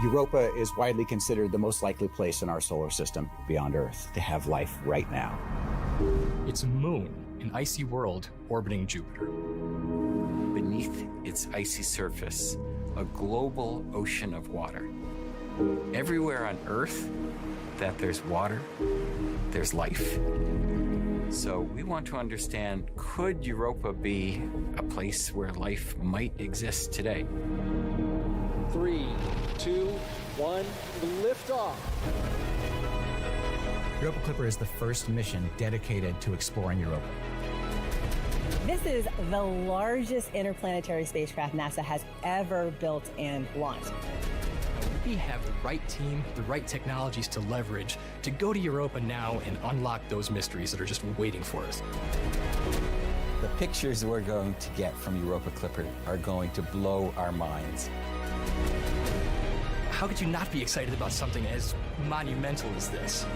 Europa is widely considered the most likely place in our solar system beyond Earth to have life right now. It's a moon, an icy world orbiting Jupiter. Beneath its icy surface, a global ocean of water. Everywhere on Earth that there's water, there's life. So we want to understand, could Europa be a place where life might exist today? 3, 2, 1, lift off. Europa Clipper is the first mission dedicated to exploring Europa. This is the largest interplanetary spacecraft NASA has ever built and launched. We have the right team, the right technologies to leverage to go to Europa now and unlock those mysteries that are just waiting for us. The pictures we're going to get from Europa Clipper are going to blow our minds. How could you not be excited about something as monumental as this?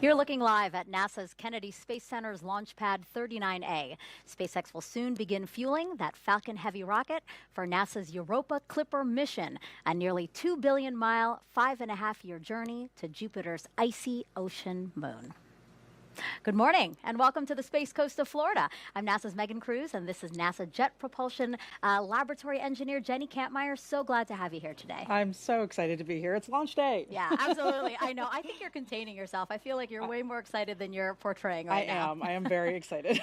You're looking live at NASA's Kennedy Space Center's Launch Pad 39A. SpaceX will soon begin fueling that Falcon Heavy rocket for NASA's Europa Clipper mission, a nearly 2 billion mile, 5.5-year journey to Jupiter's icy ocean moon. Good morning and welcome to the Space Coast of Florida. I'm NASA's Megan Cruz and this is NASA Jet Propulsion Laboratory Engineer Jenny Kampmeyer. So glad to have you here today. I'm so excited to be here. It's launch day. Yeah, absolutely. I know. I think you're containing yourself. I feel like you're way more excited than you're portraying right now. I am very excited.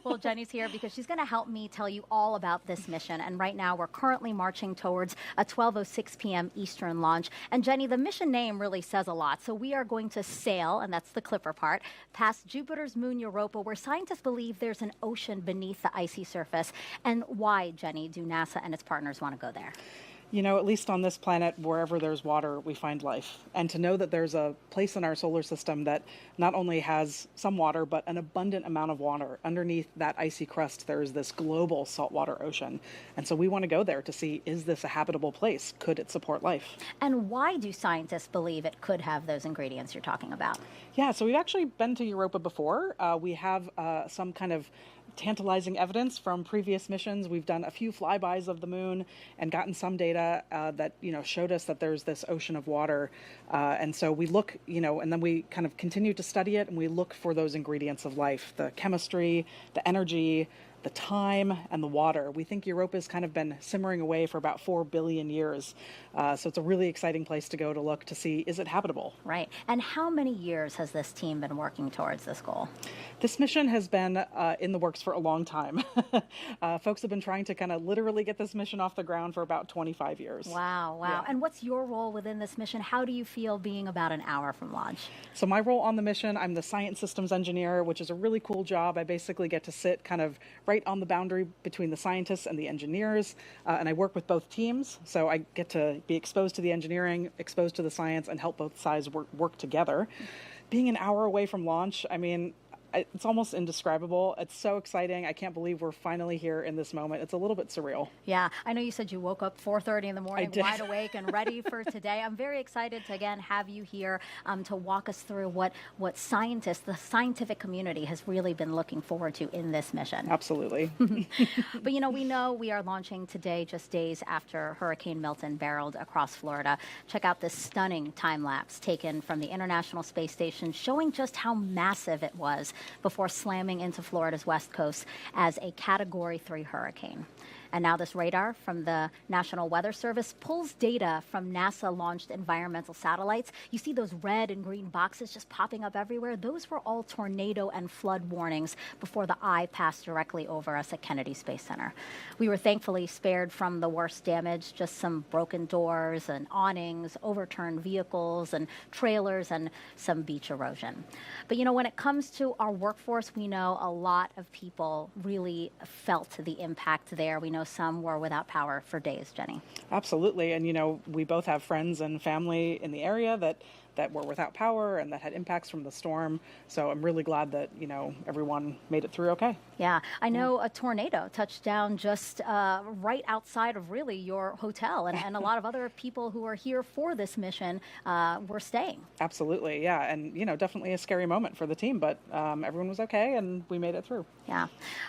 Well, Jenny's here because she's going to help me tell you all about this mission. And right now we're currently marching towards a 12:06 p.m. Eastern launch. And Jenny, the mission name really says a lot. So we are going to sail, and that's the Clipper part, past Jupiter's moon Europa, where scientists believe there's an ocean beneath the icy surface. And why, Jenny, do NASA and its partners want to go there? You know, at least on this planet, wherever there's water, we find life. And to know that there's a place in our solar system that not only has some water, but an abundant amount of water. Underneath that icy crust, there's this global saltwater ocean. And so we want to go there to see, is this a habitable place? Could it support life? And why do scientists believe it could have those ingredients you're talking about? Yeah, so we've actually been to Europa before. We have some kind of tantalizing evidence from previous missions. We've done a few flybys of the moon and gotten some data that, showed us that there's this ocean of water. And so we look, and then we kind of continue to study it and we look for those ingredients of life, the chemistry, the energy, the time, and the water. We think Europa's kind of been simmering away for about 4 billion years. So it's a really exciting place to go to look to see, is it habitable? Right. And how many years has this team been working towards this goal? This mission has been in the works for a long time. Folks have been trying to kind of literally get this mission off the ground for about 25 years. Wow. Yeah. And what's your role within this mission? How do you feel being about an hour from launch? So my role on the mission, I'm the science systems engineer, which is a really cool job. I basically get to sit kind of right on the boundary between the scientists and the engineers, and I work with both teams. So I get to be exposed to the engineering, exposed to the science, and help both sides work together. Being an hour away from launch, I mean, it's almost indescribable. It's so exciting. I can't believe we're finally here in this moment. It's a little bit surreal. Yeah, I know you said you woke up 4:30 in the morning, wide awake and ready for today. I'm very excited to again have you here to walk us through what scientists, the scientific community, has really been looking forward to in this mission. Absolutely. But we know we are launching today just days after Hurricane Milton barreled across Florida. Check out this stunning time lapse taken from the International Space Station showing just how massive it was before slamming into Florida's west coast as a Category 3 hurricane. And now this radar from the National Weather Service pulls data from NASA-launched environmental satellites. You see those red and green boxes just popping up everywhere? Those were all tornado and flood warnings before the eye passed directly over us at Kennedy Space Center. We were thankfully spared from the worst damage, just some broken doors and awnings, overturned vehicles and trailers, and some beach erosion. But when it comes to our workforce, we know a lot of people really felt the impact there. We know some were without power for days, Jenny. Absolutely. And, we both have friends and family in the area that that were without power and that had impacts from the storm. So I'm really glad that, everyone made it through okay. Yeah, I know a tornado touched down just right outside of really your hotel, and a lot of other people who are here for this mission were staying. Absolutely, yeah, and definitely a scary moment for the team, but everyone was okay, and we made it through. Yeah,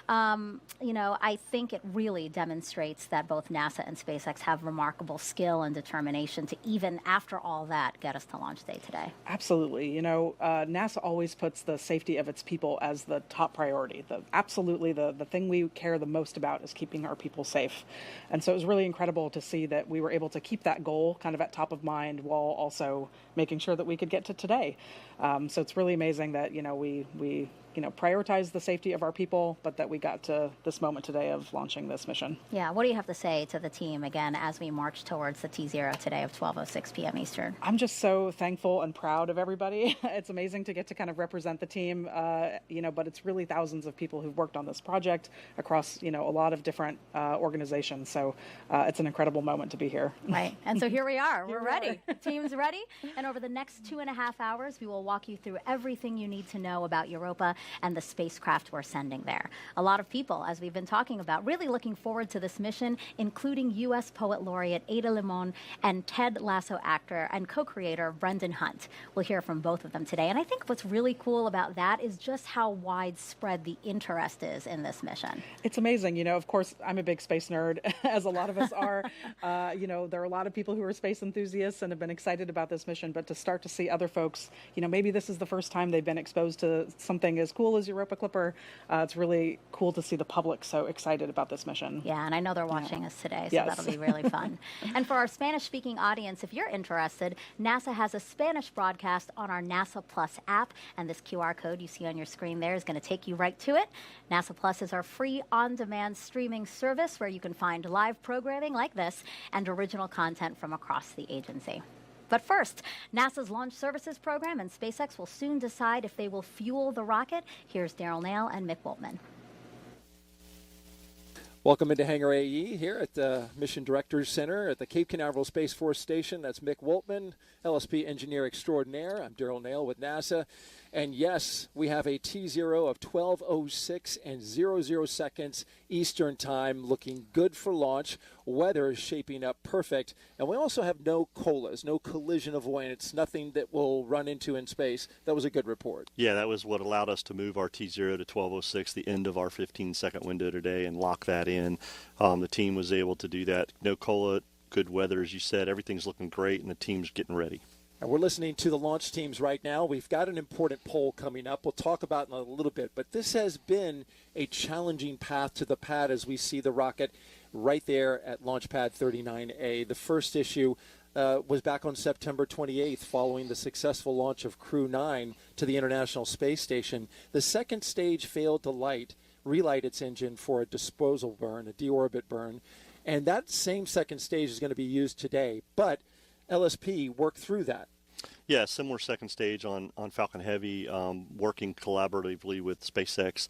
I think it really demonstrates that both NASA and SpaceX have remarkable skill and determination to, even after all that, get us to launch day today. Absolutely, NASA always puts the safety of its people as the top priority. Absolutely, the thing we care the most about is keeping our people safe. And so it was really incredible to see that we were able to keep that goal kind of at top of mind while also making sure that we could get to today. So it's really amazing that, we prioritize the safety of our people, but that we got to this moment today of launching this mission. Yeah, what do you have to say to the team again as we march towards the T0 today of 12:06 p.m. Eastern? I'm just so thankful and proud of everybody. It's amazing to get to kind of represent the team, but it's really thousands of people who've worked on this project across, a lot of different organizations. So it's an incredible moment to be here. Right, and so here we are. We're ready. The team's ready, and over the next 2.5 hours, we will walk you through everything you need to know about Europa and the spacecraft we're sending there. A lot of people, as we've been talking about, really looking forward to this mission, including U.S. Poet Laureate Ada Limon and Ted Lasso actor and co-creator Brendan Hunt. We'll hear from both of them today. And I think what's really cool about that is just how widespread the interest is in this mission. It's amazing. Of course, I'm a big space nerd, as a lot of us are. There are a lot of people who are space enthusiasts and have been excited about this mission, but to start to see other folks, maybe this is the first time they've been exposed to something as cool as Europa Clipper. It's really cool to see the public so excited about this mission. Yeah, and I know they're watching us today, so yes. That'll be really fun. And for our Spanish-speaking audience, if you're interested, NASA has a Spanish broadcast on our NASA Plus app, and this QR code you see on your screen there is going to take you right to it. NASA Plus is our free on-demand streaming service where you can find live programming like this and original content from across the agency. But first, NASA's Launch Services Program and SpaceX will soon decide if they will fuel the rocket. Here's Daryl Nail and Mick Woltman. Welcome into Hangar AE here at the Mission Directors Center at the Cape Canaveral Space Force Station. That's Mick Woltman, LSP Engineer Extraordinaire. I'm Daryl Nail with NASA. And yes, we have a T0 of 12:06 and 00 seconds Eastern Time, looking good for launch. Weather is shaping up perfect. And we also have no COLAs, no collision avoidance, nothing that we'll run into in space. That was a good report. Yeah, that was what allowed us to move our T0 to 12:06, the end of our 15-second window today, and lock that in. The team was able to do that. No COLA, good weather, as you said. Everything's looking great, and the team's getting ready. And we're listening to the launch teams right now. We've got an important poll coming up. We'll talk about it in a little bit. But this has been a challenging path to the pad as we see the rocket right there at Launch Pad 39A. The first issue was back on September 28th following the successful launch of Crew 9 to the International Space Station. The second stage failed to relight its engine for a disposal burn, a deorbit burn. And that same second stage is going to be used today. But LSP worked through that. Yeah, similar second stage on Falcon Heavy, working collaboratively with SpaceX.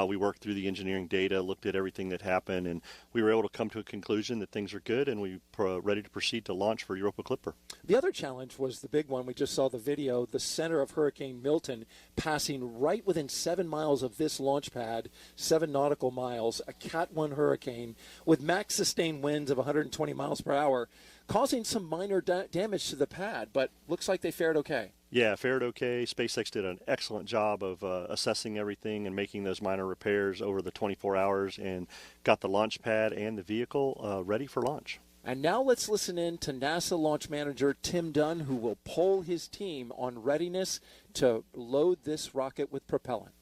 We worked through the engineering data, looked at everything that happened, and we were able to come to a conclusion that things are good, and we're ready to proceed to launch for Europa Clipper. The other challenge was the big one. We just saw the video, the center of Hurricane Milton passing right within 7 miles of this launch pad, 7 nautical miles, a Cat 1 hurricane with max sustained winds of 120 miles per hour, causing some minor damage to the pad, but looks like they fared okay. Yeah, fared okay. SpaceX did an excellent job of assessing everything and making those minor repairs over the 24 hours and got the launch pad and the vehicle ready for launch. And now let's listen in to NASA launch manager Tim Dunn, who will poll his team on readiness to load this rocket with propellant.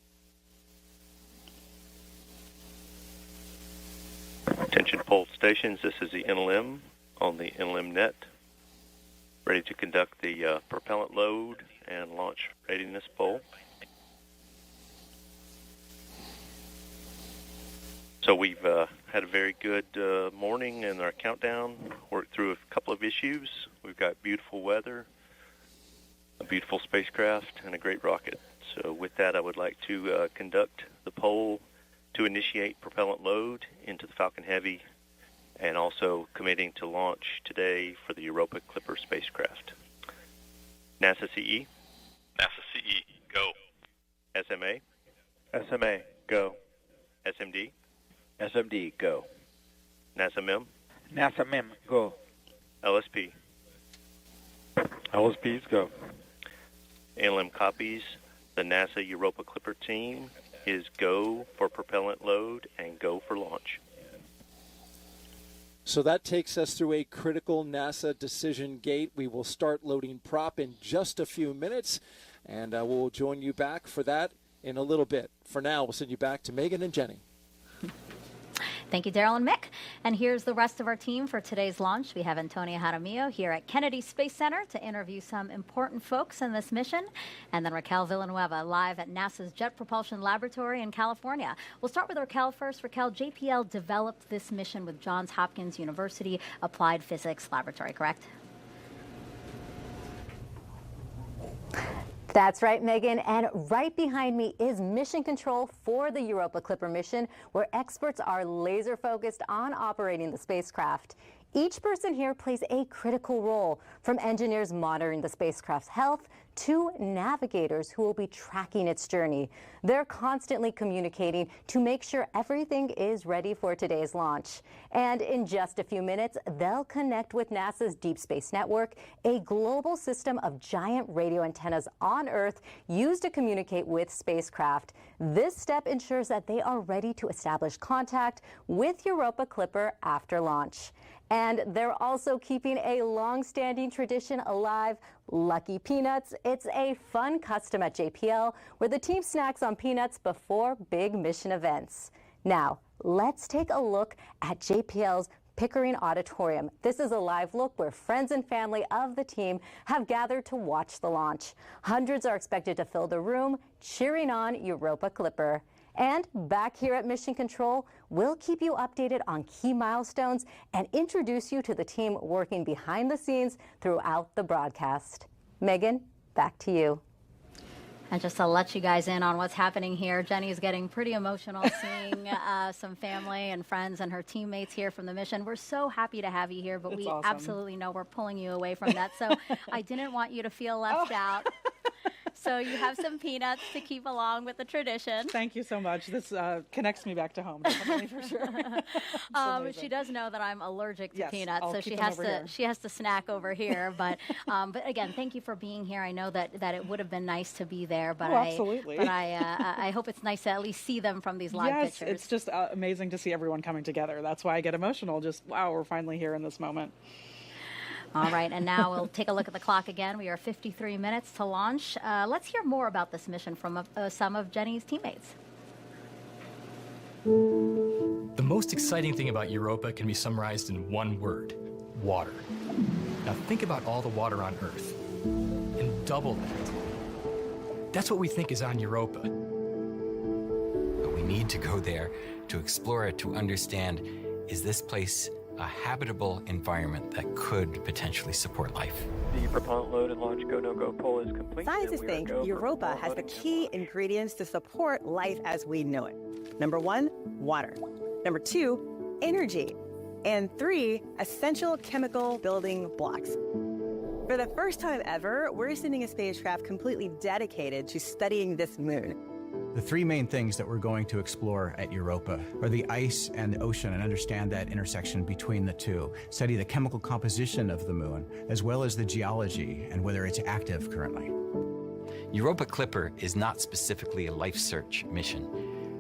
Attention poll stations, this is the NLM on the NLM net, ready to conduct the propellant load and launch readiness poll. So we've had a very good morning in our countdown, worked through a couple of issues. We've got beautiful weather, a beautiful spacecraft, and a great rocket. So with that, I would like to conduct the poll to initiate propellant load into the Falcon Heavy, and also committing to launch today for the Europa Clipper spacecraft. NASA CE. NASA CE, go. SMA. SMA, go. SMD. SMD, go. NASA MEM. NASA MEM, go. LSP. LSPs, go. NLM copies. The NASA Europa Clipper team is go for propellant load and go for launch. So that takes us through a critical NASA decision gate. We will start loading prop in just a few minutes, and we'll join you back for that in a little bit. For now, we'll send you back to Megan and Jenny. Thank you, Daryl and Mick. And here's the rest of our team for today's launch. We have Antonio Jaramillo here at Kennedy Space Center to interview some important folks in this mission. And then Raquel Villanueva live at NASA's Jet Propulsion Laboratory in California. We'll start with Raquel first. Raquel, JPL developed this mission with Johns Hopkins University Applied Physics Laboratory, correct? That's right, Megan. And right behind me is mission control for the Europa Clipper mission, where experts are laser focused on operating the spacecraft. Each person here plays a critical role, from engineers monitoring the spacecraft's health to navigators who will be tracking its journey. They're constantly communicating to make sure everything is ready for today's launch. And in just a few minutes, they'll connect with NASA's Deep Space Network, a global system of giant radio antennas on Earth used to communicate with spacecraft. This step ensures that they are ready to establish contact with Europa Clipper after launch. And they're also keeping a long-standing tradition alive, Lucky Peanuts. It's a fun custom at JPL where the team snacks on peanuts before big mission events. Now, let's take a look at JPL's Pickering Auditorium. This is a live look where friends and family of the team have gathered to watch the launch. Hundreds are expected to fill the room, cheering on Europa Clipper. And back here at Mission Control, we'll keep you updated on key milestones and introduce you to the team working behind the scenes throughout the broadcast. Megan, back to you. And just to let you guys in on what's happening here, Jenny's getting pretty emotional seeing some family and friends and her teammates here from the mission. We're so happy to have you here, but we absolutely know we're pulling you away from that. So I didn't want you to feel left out. So you have some peanuts to keep along with the tradition. Thank you so much. This connects me back to home, definitely, for sure. She does know that I'm allergic to peanuts, I'll so she has to snack over here. But again, thank you for being here. I know that it would have been nice to be there, but absolutely. I hope it's nice to at least see them from these live pictures. Yes, it's just amazing to see everyone coming together. That's why I get emotional. Just wow, we're finally here in this moment. All right, and now we'll take a look at the clock again. We are 53 minutes to launch. Let's hear more about this mission from some of Jenny's teammates. The most exciting thing about Europa can be summarized in one word: water. Now think about all the water on Earth and double that. That's what we think is on Europa. But we need to go there to explore it, to understand, is this place a habitable environment that could potentially support life? The propellant load and launch go, no-go poll is complete. Scientists think Europa has the key ingredients to support life as we know it. Number 1, water. Number 2, energy. And 3, essential chemical building blocks. For the first time ever, we're sending a spacecraft completely dedicated to studying this moon. The three main things that we're going to explore at Europa are the ice and the ocean, and understand that intersection between the two. Study the chemical composition of the moon, as well as the geology and whether it's active currently. Europa Clipper is not specifically a life search mission.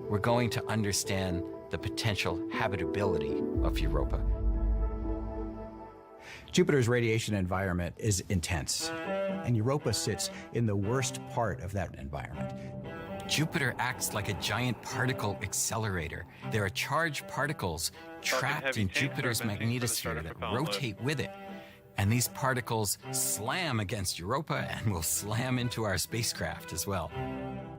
We're going to understand the potential habitability of Europa. Jupiter's radiation environment is intense, and Europa sits in the worst part of that environment. Jupiter acts like a giant particle accelerator. There are charged particles trapped in Jupiter's magnetosphere that rotate with it. And these particles slam against Europa and will slam into our spacecraft as well.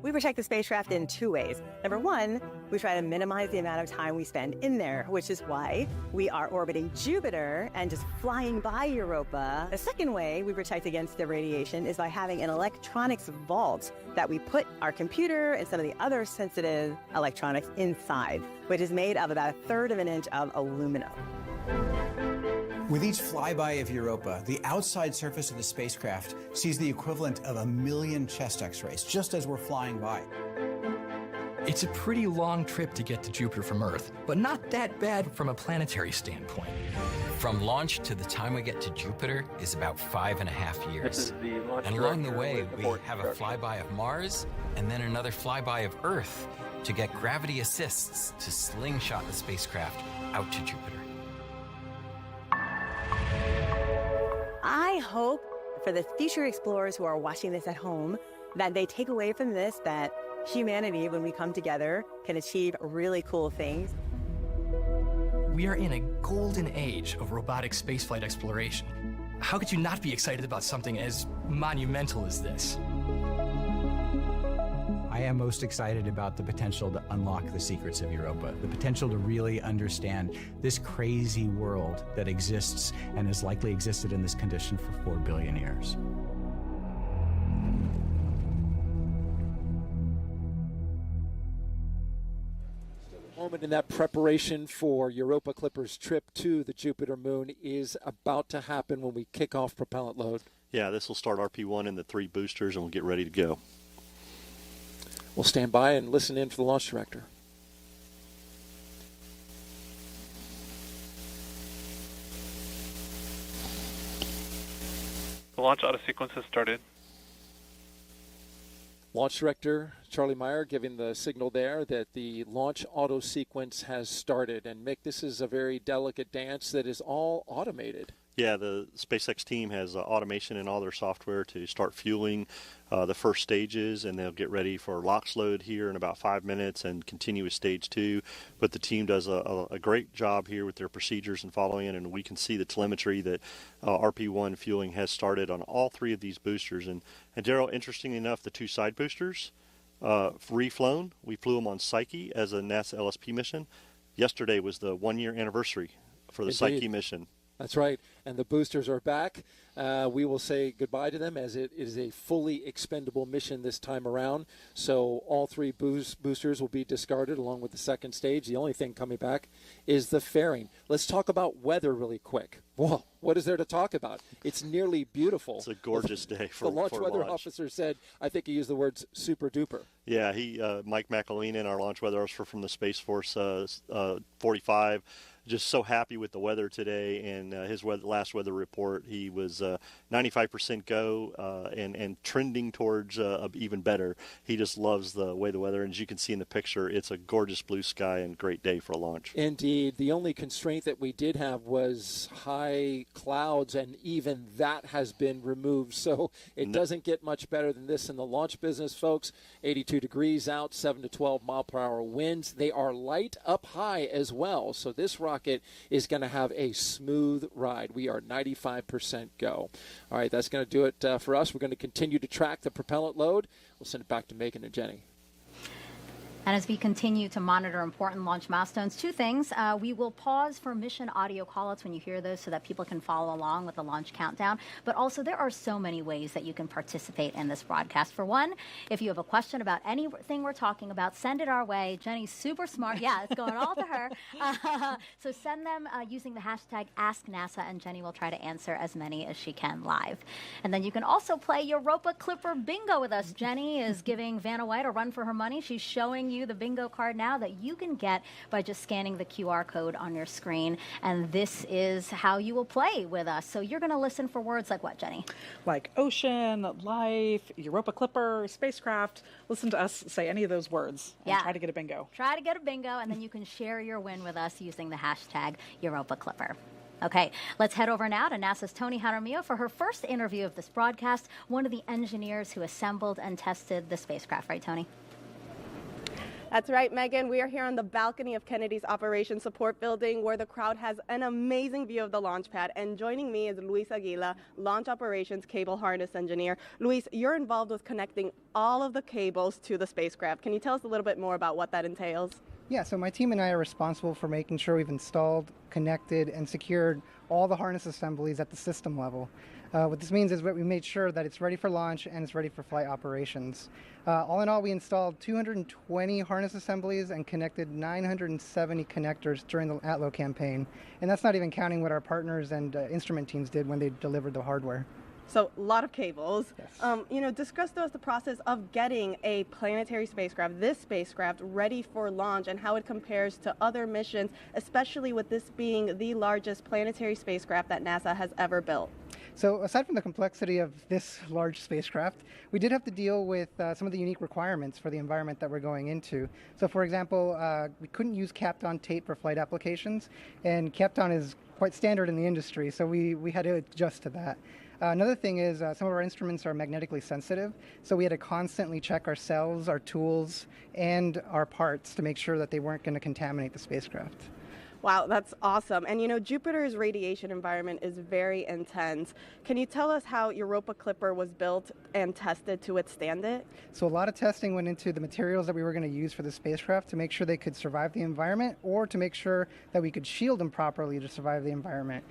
We protect the spacecraft in 2 ways. Number 1, we try to minimize the amount of time we spend in there, which is why we are orbiting Jupiter and just flying by Europa. The second way we protect against the radiation is by having an electronics vault that we put our computer and some of the other sensitive electronics inside, which is made of about 1/3 of an inch of aluminum. With each flyby of Europa, the outside surface of the spacecraft sees the equivalent of 1 million chest X-rays, just as we're flying by. It's a pretty long trip to get to Jupiter from Earth, but not that bad from a planetary standpoint. From launch to the time we get to Jupiter is about 5.5 years. This is the launch And along the director way, with we abort have a instructions. flyby of Mars and then another flyby of Earth to get gravity assists to slingshot the spacecraft out to Jupiter. I hope for the future explorers who are watching this at home that they take away from this that humanity, when we come together, can achieve really cool things. We are in a golden age of robotic spaceflight exploration. How could you not be excited about something as monumental as this? I am most excited about the potential to unlock the secrets of Europa, the potential to really understand this crazy world that exists and has likely existed in this condition for 4 billion years. Moment in that preparation for Europa Clipper's trip to the Jupiter moon is about to happen when we kick off propellant load. Yeah, this will start RP1 and the 3 boosters, and we'll get ready to go. We'll stand by and listen in for the launch director. The launch auto sequence has started. Launch director Charlie Meyer giving the signal there that the launch auto sequence has started. And Mick, this is a very delicate dance that is all automated. Yeah, the SpaceX team has automation in all their software to start fueling the first stages, and they'll get ready for LOX load here in about 5 minutes and continue with stage 2. But the team does a great job here with their procedures and following it, and we can see the telemetry that RP1 fueling has started on all 3 of these boosters. And Daryl, interestingly enough, the 2 side boosters reflown. We flew them on Psyche as a NASA LSP mission. Yesterday was the 1-year anniversary for the Indeed. Psyche mission. That's right. And the boosters are back. We will say goodbye to them as it is a fully expendable mission this time around. So all 3 boosters will be discarded along with the second stage. The only thing coming back is the fairing. Let's talk about weather really quick. Whoa, what is there to talk about? It's nearly beautiful. It's a gorgeous day for the launch for weather launch. officer said, I think he used the words super duper. Yeah, Mike McElhenney, our launch weather officer from the Space Force 45, just so happy with the weather today. And his last weather report, he was 95% go and trending towards even better. He just loves the way the weather, and as you can see in the picture, it's a gorgeous blue sky and great day for a launch. Indeed. The only constraint that we did have was high clouds, and even that has been removed. So it doesn't get much better than this in the launch business, folks. 82 degrees out, 7 to 12 mile per hour winds. They are light up high as well. So this rocket is going to have a smooth ride. We are 95% go. All right, that's going to do it for us. We're going to continue to track the propellant load. We'll send it back to Megan and Jenny. And as we continue to monitor important launch milestones, 2 things. We will pause for mission audio callouts when you hear those so that people can follow along with the launch countdown. But also, there are so many ways that you can participate in this broadcast. For one, if you have a question about anything we're talking about, send it our way. Jenny's super smart. Yeah, it's going all to her. So send them using the hashtag AskNASA, and Jenny will try to answer as many as she can live. And then you can also play Europa Clipper Bingo with us. Jenny is giving Vanna White a run for her money. She's showing you the bingo card now that you can get by just scanning the QR code on your screen. And this is how you will play with us. So you're going to listen for words like what, Jenny? Like ocean, life, Europa Clipper, spacecraft. Listen to us say any of those words and try to get a bingo. Try to get a bingo, and then you can share your win with us using the hashtag Europa Clipper. Okay, let's head over now to NASA's Tony Jaramillo for her first interview of this broadcast, one of the engineers who assembled and tested the spacecraft. Right, Tony? That's right, Megan. We are here on the balcony of Kennedy's Operations Support Building, where the crowd has an amazing view of the launch pad. And joining me is Luis Aguila, Launch Operations Cable Harness Engineer. Luis, you're involved with connecting all of the cables to the spacecraft. Can you tell us a little bit more about what that entails? Yeah, so my team and I are responsible for making sure we've installed, connected, and secured all the harness assemblies at the system level. What this means is that we made sure that it's ready for launch and it's ready for flight operations. All in all, we installed 220 harness assemblies and connected 970 connectors during the ATLO campaign. And that's not even counting what our partners and instrument teams did when they delivered the hardware. So a lot of cables. Yes. Discuss to us the process of getting a planetary spacecraft, this spacecraft, ready for launch and how it compares to other missions, especially with this being the largest planetary spacecraft that NASA has ever built. So aside from the complexity of this large spacecraft, we did have to deal with some of the unique requirements for the environment that we're going into. So for example, we couldn't use Kapton tape for flight applications, and Kapton is quite standard in the industry, so we had to adjust to that. Another thing is some of our instruments are magnetically sensitive, so we had to constantly check our cells, our tools, and our parts to make sure that they weren't going to contaminate the spacecraft. Wow, that's awesome. And Jupiter's radiation environment is very intense. Can you tell us how Europa Clipper was built and tested to withstand it? So a lot of testing went into the materials that we were going to use for the spacecraft to make sure they could survive the environment, or to make sure that we could shield them properly to survive the environment.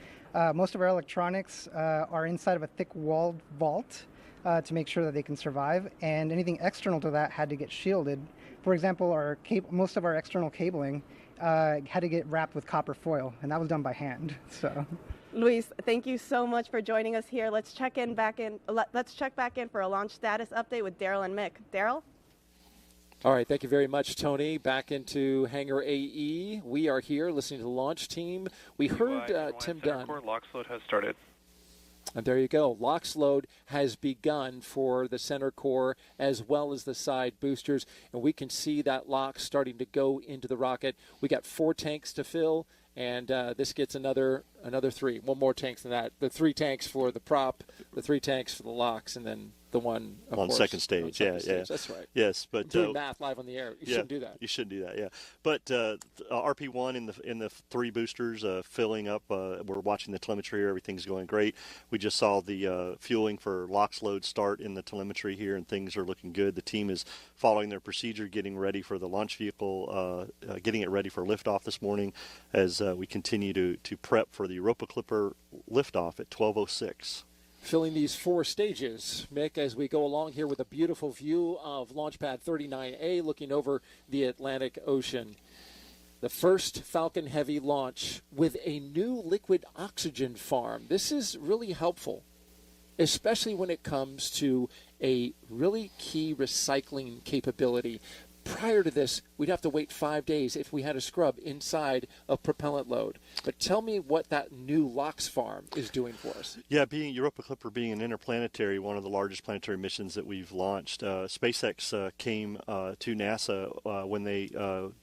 Most of our electronics are inside of a thick-walled vault to make sure that they can survive, and anything external to that had to get shielded. For example, most of our external cabling had to get wrapped with copper foil, and that was done by hand. So, Luis, thank you so much for joining us here. Let's check back in for a launch status update with Daryl and Mick. Daryl? All right, thank you very much, Tony. Back into Hangar AE. We are here listening to the launch team. We heard Tim Dunn. LOX load has started. And there you go. LOX load has begun for the center core as well as the side boosters. And we can see that LOX starting to go into the rocket. We got 4 tanks to fill, and this gets another 3. One more tanks than that. The 3 tanks for the prop, the 3 tanks for the LOX, and then the one on second stage. Yeah. That's right. Yes, but I'm doing math live on the air. You shouldn't do that. You shouldn't do that. Yeah, but RP1 in the 3 boosters filling up. We're watching the telemetry here. Everything's going great. We just saw the fueling for LOX load start in the telemetry here, and things are looking good. The team is following their procedure, getting ready for the launch vehicle, getting it ready for liftoff this morning, as we continue to prep for the Europa Clipper liftoff at 12:06. Filling these 4 stages, Mick, as we go along here with a beautiful view of Launch Pad 39A looking over the Atlantic Ocean. The first Falcon Heavy launch with a new liquid oxygen farm. This is really helpful, especially when it comes to a really key recycling capability. Prior to this, we'd have to wait 5 days if we had a scrub inside of propellant load. But tell me what that new LOX farm is doing for us. Yeah, being Europa Clipper being an interplanetary, one of the largest planetary missions that we've launched, SpaceX came to NASA when they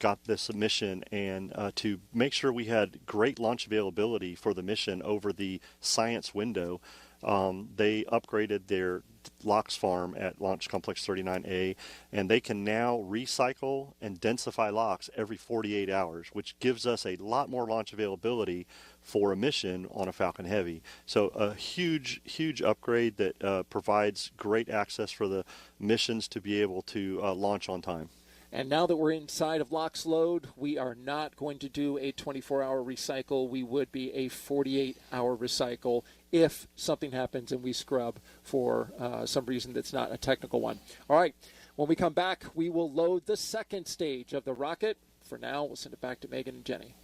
got this mission, and to make sure we had great launch availability for the mission over the science window, they upgraded their LOX farm at Launch Complex 39A, and they can now recycle and densify LOX every 48 hours, which gives us a lot more launch availability for a mission on a Falcon Heavy. So a huge upgrade that provides great access for the missions to be able to launch on time. And now that we're inside of LOX load, we are not going to do a 24-hour recycle. We would be a 48-hour recycle if something happens and we scrub for some reason that's not a technical one. All right, when we come back, we will load the second stage of the rocket. For now, we'll send it back to Megan and Jenny.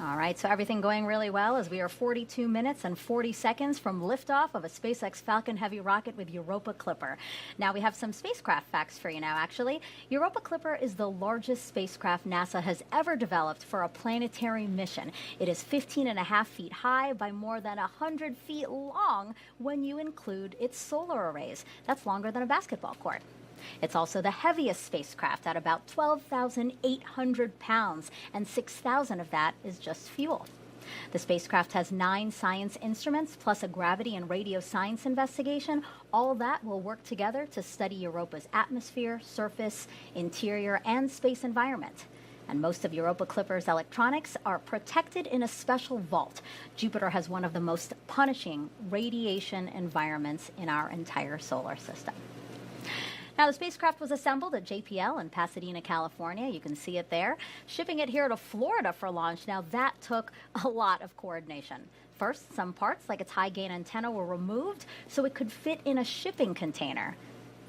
All right, so everything going really well as we are 42 minutes and 40 seconds from liftoff of a SpaceX Falcon Heavy rocket with Europa Clipper. Now we have some spacecraft facts for you now, actually. Europa Clipper is the largest spacecraft NASA has ever developed for a planetary mission. It is 15.5 feet high by more than 100 feet long when you include its solar arrays. That's longer than a basketball court. It's also the heaviest spacecraft at about 12,800 pounds, and 6,000 of that is just fuel. The spacecraft has 9 science instruments, plus a gravity and radio science investigation. All that will work together to study Europa's atmosphere, surface, interior, and space environment. And most of Europa Clipper's electronics are protected in a special vault. Jupiter has one of the most punishing radiation environments in our entire solar system. Now, the spacecraft was assembled at JPL in Pasadena, California. You can see it there. Shipping it here to Florida for launch. Now, that took a lot of coordination. First, some parts, like its high-gain antenna, were removed so it could fit in a shipping container.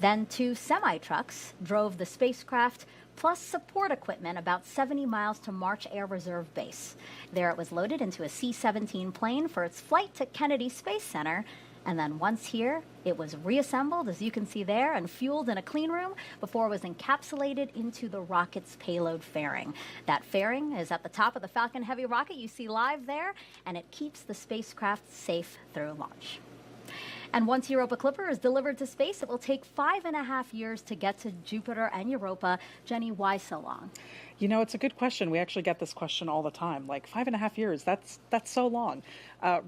Then 2 semi-trucks drove the spacecraft, plus support equipment about 70 miles to March Air Reserve Base. There it was loaded into a C-17 plane for its flight to Kennedy Space Center. And then once here, it was reassembled, as you can see there, and fueled in a clean room before it was encapsulated into the rocket's payload fairing. That fairing is at the top of the Falcon Heavy rocket you see live there, and it keeps the spacecraft safe through launch. And once Europa Clipper is delivered to space, it will take 5.5 years to get to Jupiter and Europa. Jenny, why so long? You know, it's a good question. We actually get this question all the time. Like 5.5 years, that's so long.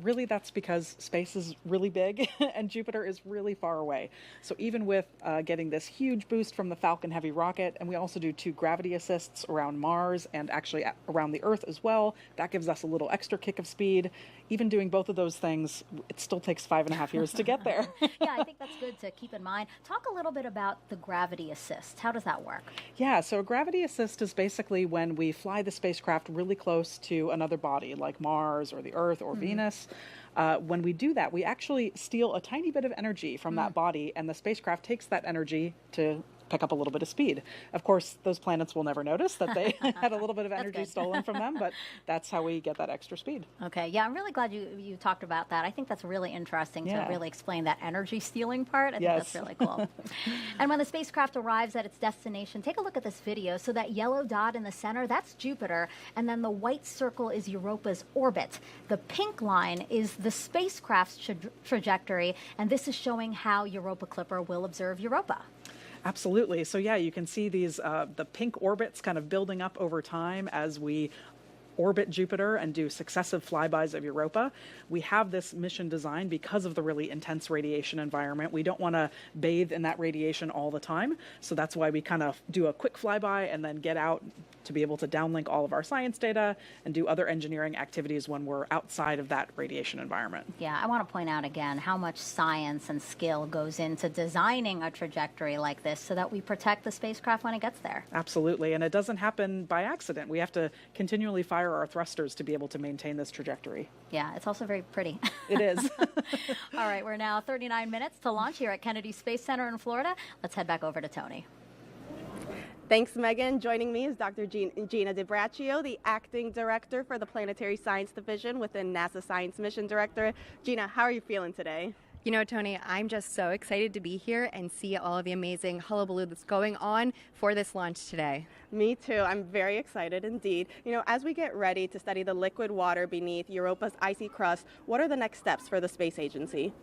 Really, that's because space is really big and Jupiter is really far away. So even with getting this huge boost from the Falcon Heavy rocket, and we also do 2 gravity assists around Mars and actually around the Earth as well, that gives us a little extra kick of speed. Even doing both of those things, it still takes 5.5 years to get there. Yeah, I think that's good to keep in mind. Talk a little bit about the gravity assist. How does that work? Yeah, so a gravity assist is basically when we fly the spacecraft really close to another body like Mars or the Earth or Venus. When we do that, we actually steal a tiny bit of energy from that body, and the spacecraft takes that energy to pick up a little bit of speed. Of course, those planets will never notice that they had a little bit of energy stolen from them, but that's how we get that extra speed. Okay, yeah, I'm really glad you talked about that. I think that's really interesting to really explain that energy stealing part. I think that's really cool. And when the spacecraft arrives at its destination, take a look at this video. So that yellow dot in the center, that's Jupiter, and then the white circle is Europa's orbit. The pink line is the spacecraft's trajectory, and this is showing how Europa Clipper will observe Europa. Absolutely. So yeah, you can see these the pink orbits kind of building up over time as we orbit Jupiter and do successive flybys of Europa. We have this mission designed because of the really intense radiation environment. We don't want to bathe in that radiation all the time. So that's why we kind of do a quick flyby and then get out to be able to downlink all of our science data and do other engineering activities when we're outside of that radiation environment. Yeah, I want to point out again how much science and skill goes into designing a trajectory like this so that we protect the spacecraft when it gets there. Absolutely, and it doesn't happen by accident. We have to continually fire our thrusters to be able to maintain this trajectory. Yeah, it's also very pretty. It is. All right, we're now 39 minutes to launch here at Kennedy Space Center in Florida. Let's head back over to Tony. Thanks, Megan. Joining me is Dr. Gina DiBraccio, the Acting Director for the Planetary Science Division within NASA Science Mission Directorate. Gina, how are you feeling today? You know, Tony, I'm just so excited to be here and see all of the amazing hullabaloo that's going on for this launch today. Me too. I'm very excited indeed. You know, as we get ready to study the liquid water beneath Europa's icy crust, what are the next steps for the space agency?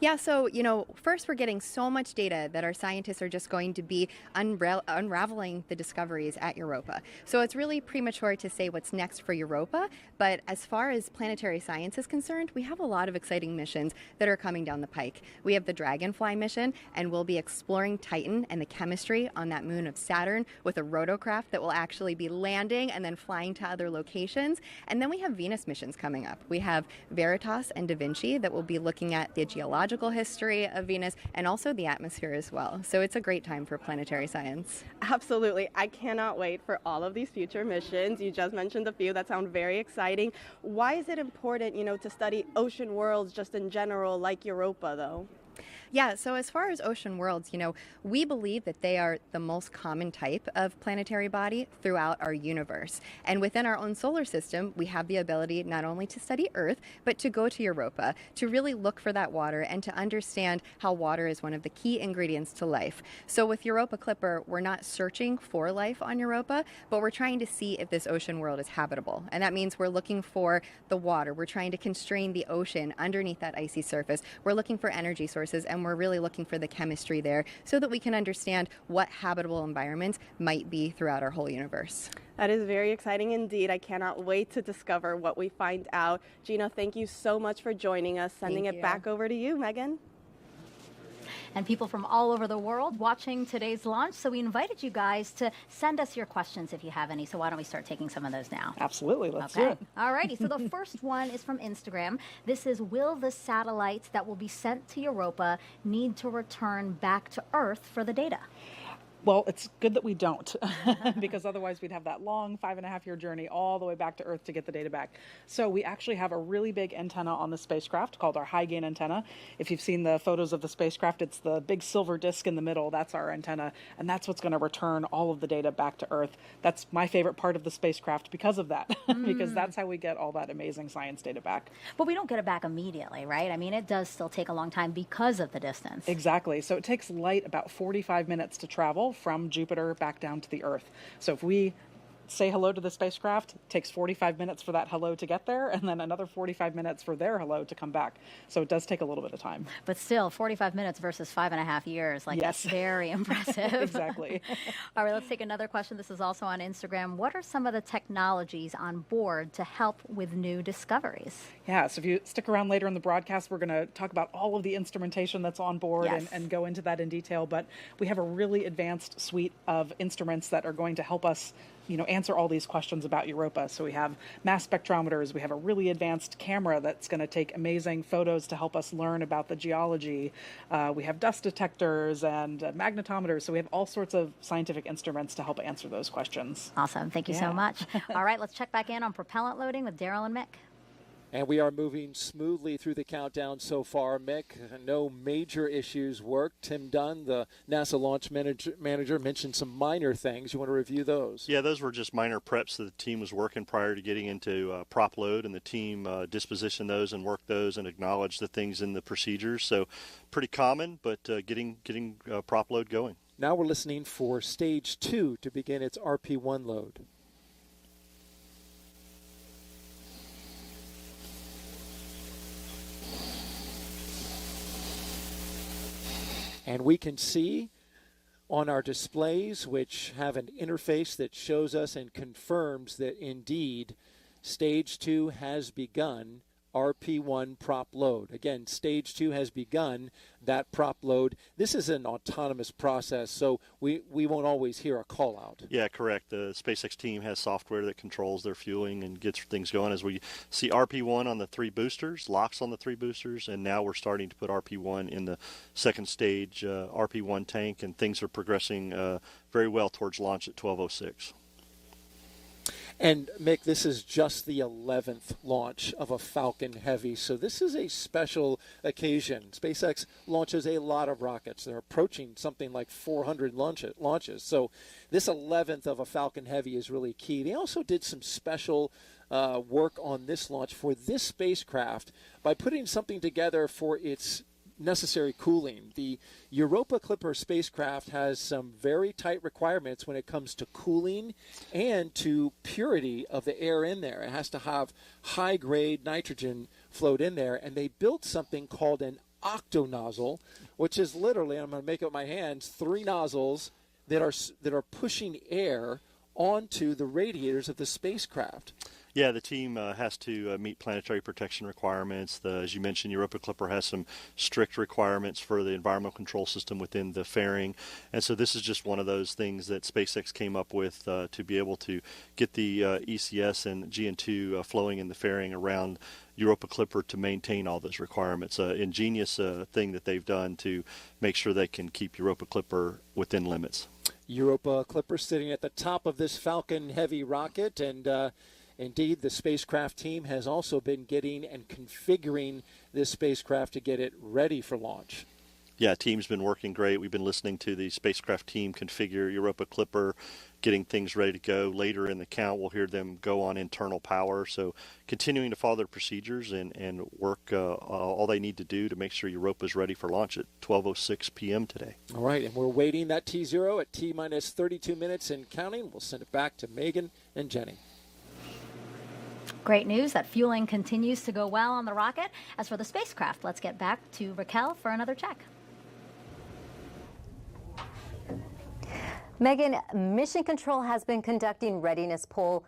Yeah, so, you know, first we're getting so much data that our scientists are just going to be unraveling the discoveries at Europa. So it's really premature to say what's next for Europa, but as far as planetary science is concerned, we have a lot of exciting missions that are coming down the pike. We have the Dragonfly mission, and we'll be exploring Titan and the chemistry on that moon of Saturn with a rotocraft that will actually be landing and then flying to other locations. And then we have Venus missions coming up. We have Veritas and Da Vinci that will be looking at the geological history of Venus and also the atmosphere as well. So it's a great time for planetary science. Absolutely. I cannot wait for all of these future missions. You just mentioned a few that sound very exciting. Why is it important, you know, to study ocean worlds just in general like Europa, though? Yeah, so as far as ocean worlds, you know, we believe that they are the most common type of planetary body throughout our universe. And within our own solar system, we have the ability not only to study Earth, but to go to Europa, to really look for that water and to understand how water is one of the key ingredients to life. So with Europa Clipper, we're not searching for life on Europa, but we're trying to see if this ocean world is habitable. And that means we're looking for the water. We're trying to constrain the ocean underneath that icy surface. We're looking for energy sources, and we're really looking for the chemistry there so that we can understand what habitable environments might be throughout our whole universe. That is very exciting indeed. I cannot wait to discover what we find out. Gina, thank you so much for joining us. Sending it back over to you, Megan. and people from all over the world watching today's launch. So we invited you guys to send us your questions if you have any. So why don't we start taking some of those now? Absolutely. Let's do it. All righty. So the first one is from Instagram. This is, will the satellites that will be sent to Europa need to return back to Earth for the data? Well, it's good that we don't, because otherwise we'd have that long 5.5-year journey all the way back to Earth to get the data back. So we actually have a really big antenna on the spacecraft called our high gain antenna. If you've seen the photos of the spacecraft, it's the big silver disc in the middle. That's our antenna, and that's what's going to return all of the data back to Earth. That's my favorite part of the spacecraft because of that, because that's how we get all that amazing science data back. But we don't get it back immediately, right? I mean, it does still take a long time because of the distance. Exactly. So it takes light about 45 minutes to travel from Jupiter back down to the Earth. So if we say hello to the spacecraft, it takes 45 minutes for that hello to get there, and then another 45 minutes for their hello to come back. So it does take a little bit of time. But still, 45 minutes versus 5.5 years, like, yes. That's very impressive. Exactly. All right, let's take another question. This is also on Instagram. What are some of the technologies on board to help with new discoveries? Yeah, so if you stick around later in the broadcast, we're going to talk about all of the instrumentation that's on board, yes, and go into that in detail. But we have a really advanced suite of instruments that are going to help us answer all these questions about Europa. So we have mass spectrometers, we have a really advanced camera that's going to take amazing photos to help us learn about the geology. We have dust detectors and magnetometers, so we have all sorts of scientific instruments to help answer those questions. Awesome, thank you so much. All right, let's check back in on propellant loading with Daryl and Mick. And we are moving smoothly through the countdown so far, Mick. No major issues worked. Tim Dunn, the NASA launch manager, mentioned some minor things. You want to review those? Yeah, those were just minor preps that the team was working prior to getting into prop load, and the team dispositioned those and worked those and acknowledged the things in the procedures. So pretty common, but getting prop load going. Now we're listening for stage 2 to begin its RP1 load. And we can see on our displays, which have an interface that shows us and confirms that indeed stage 2 has begun RP1 prop load. Again, stage 2 has begun that prop load. This is an autonomous process, so we won't always hear a call out. Yeah, correct. The SpaceX team has software that controls their fueling and gets things going. As we see RP1 on the 3 boosters, locks on the 3 boosters, and now we're starting to put RP1 in the second stage RP1 tank, and things are progressing very well towards launch at 12:06. And, Mick, this is just the 11th launch of a Falcon Heavy, so this is a special occasion. SpaceX launches a lot of rockets. They're approaching something like 400 launches. So this 11th of a Falcon Heavy is really key. They also did some special work on this launch for this spacecraft by putting something together for its necessary cooling. The Europa Clipper spacecraft has some very tight requirements when it comes to cooling and to purity of the air in there. It has to have high-grade nitrogen float in there, and they built something called an octonozzle, which is literally, I'm going to make it with my hands, 3 nozzles that are pushing air onto the radiators of the spacecraft. Yeah, the team has to meet planetary protection requirements. As you mentioned, Europa Clipper has some strict requirements for the environmental control system within the fairing. And so this is just one of those things that SpaceX came up with to be able to get the ECS and GN2 flowing in the fairing around Europa Clipper to maintain all those requirements. Ingenious thing that they've done to make sure they can keep Europa Clipper within limits. Europa Clipper sitting at the top of this Falcon Heavy rocket, and indeed, the spacecraft team has also been getting and configuring this spacecraft to get it ready for launch. Yeah, team's been working great. We've been listening to the spacecraft team configure Europa Clipper, getting things ready to go. Later in the count, we'll hear them go on internal power. So continuing to follow their procedures and work all they need to do to make sure Europa is ready for launch at 12:06 p.m. today. All right, and we're waiting that T0 at T-minus 32 minutes and counting. We'll send it back to Megan and Jenny. Great news that fueling continues to go well on the rocket. As for the spacecraft, let's get back to Raquel for another check. Megan, Mission Control has been conducting readiness polls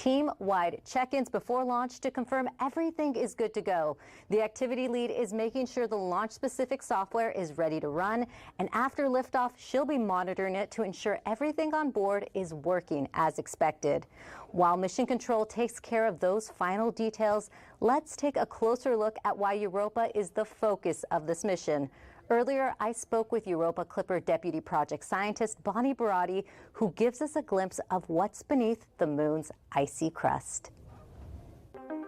team-wide check-ins before launch to confirm everything is good to go. The activity lead is making sure the launch-specific software is ready to run, and after liftoff, she'll be monitoring it to ensure everything on board is working as expected. While Mission Control takes care of those final details, let's take a closer look at why Europa is the focus of this mission. Earlier, I spoke with Europa Clipper Deputy Project Scientist Bonnie Barati, who gives us a glimpse of what's beneath the moon's icy crust.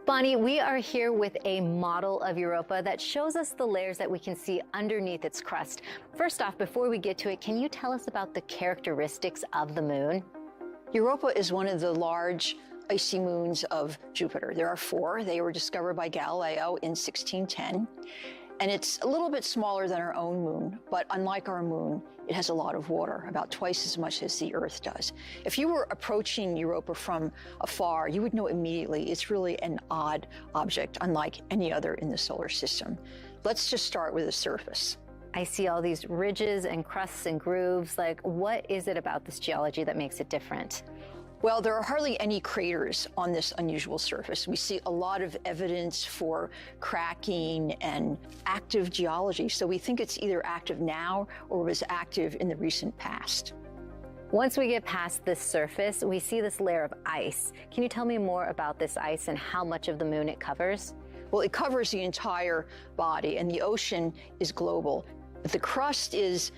Bonnie, we are here with a model of Europa that shows us the layers that we can see underneath its crust. First off, before we get to it, can you tell us about the characteristics of the moon? Europa is one of the large icy moons of Jupiter. There are 4. They were discovered by Galileo in 1610. And it's a little bit smaller than our own moon, but unlike our moon, it has a lot of water, about twice as much as the Earth does. If you were approaching Europa from afar, you would know immediately it's really an odd object, unlike any other in the solar system. Let's just start with the surface. I see all these ridges and crusts and grooves. Like, what is it about this geology that makes it different? Well, there are hardly any craters on this unusual surface. We see a lot of evidence for cracking and active geology, so we think it's either active now or was active in the recent past. Once we get past this surface, we see this layer of ice. Can you tell me more about this ice and how much of the moon it covers? Well, it covers the entire body, and the ocean is global. The crust it's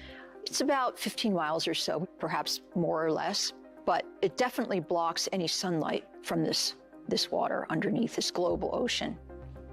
about 15 miles or so, perhaps more or less. But it definitely blocks any sunlight from this water underneath this global ocean.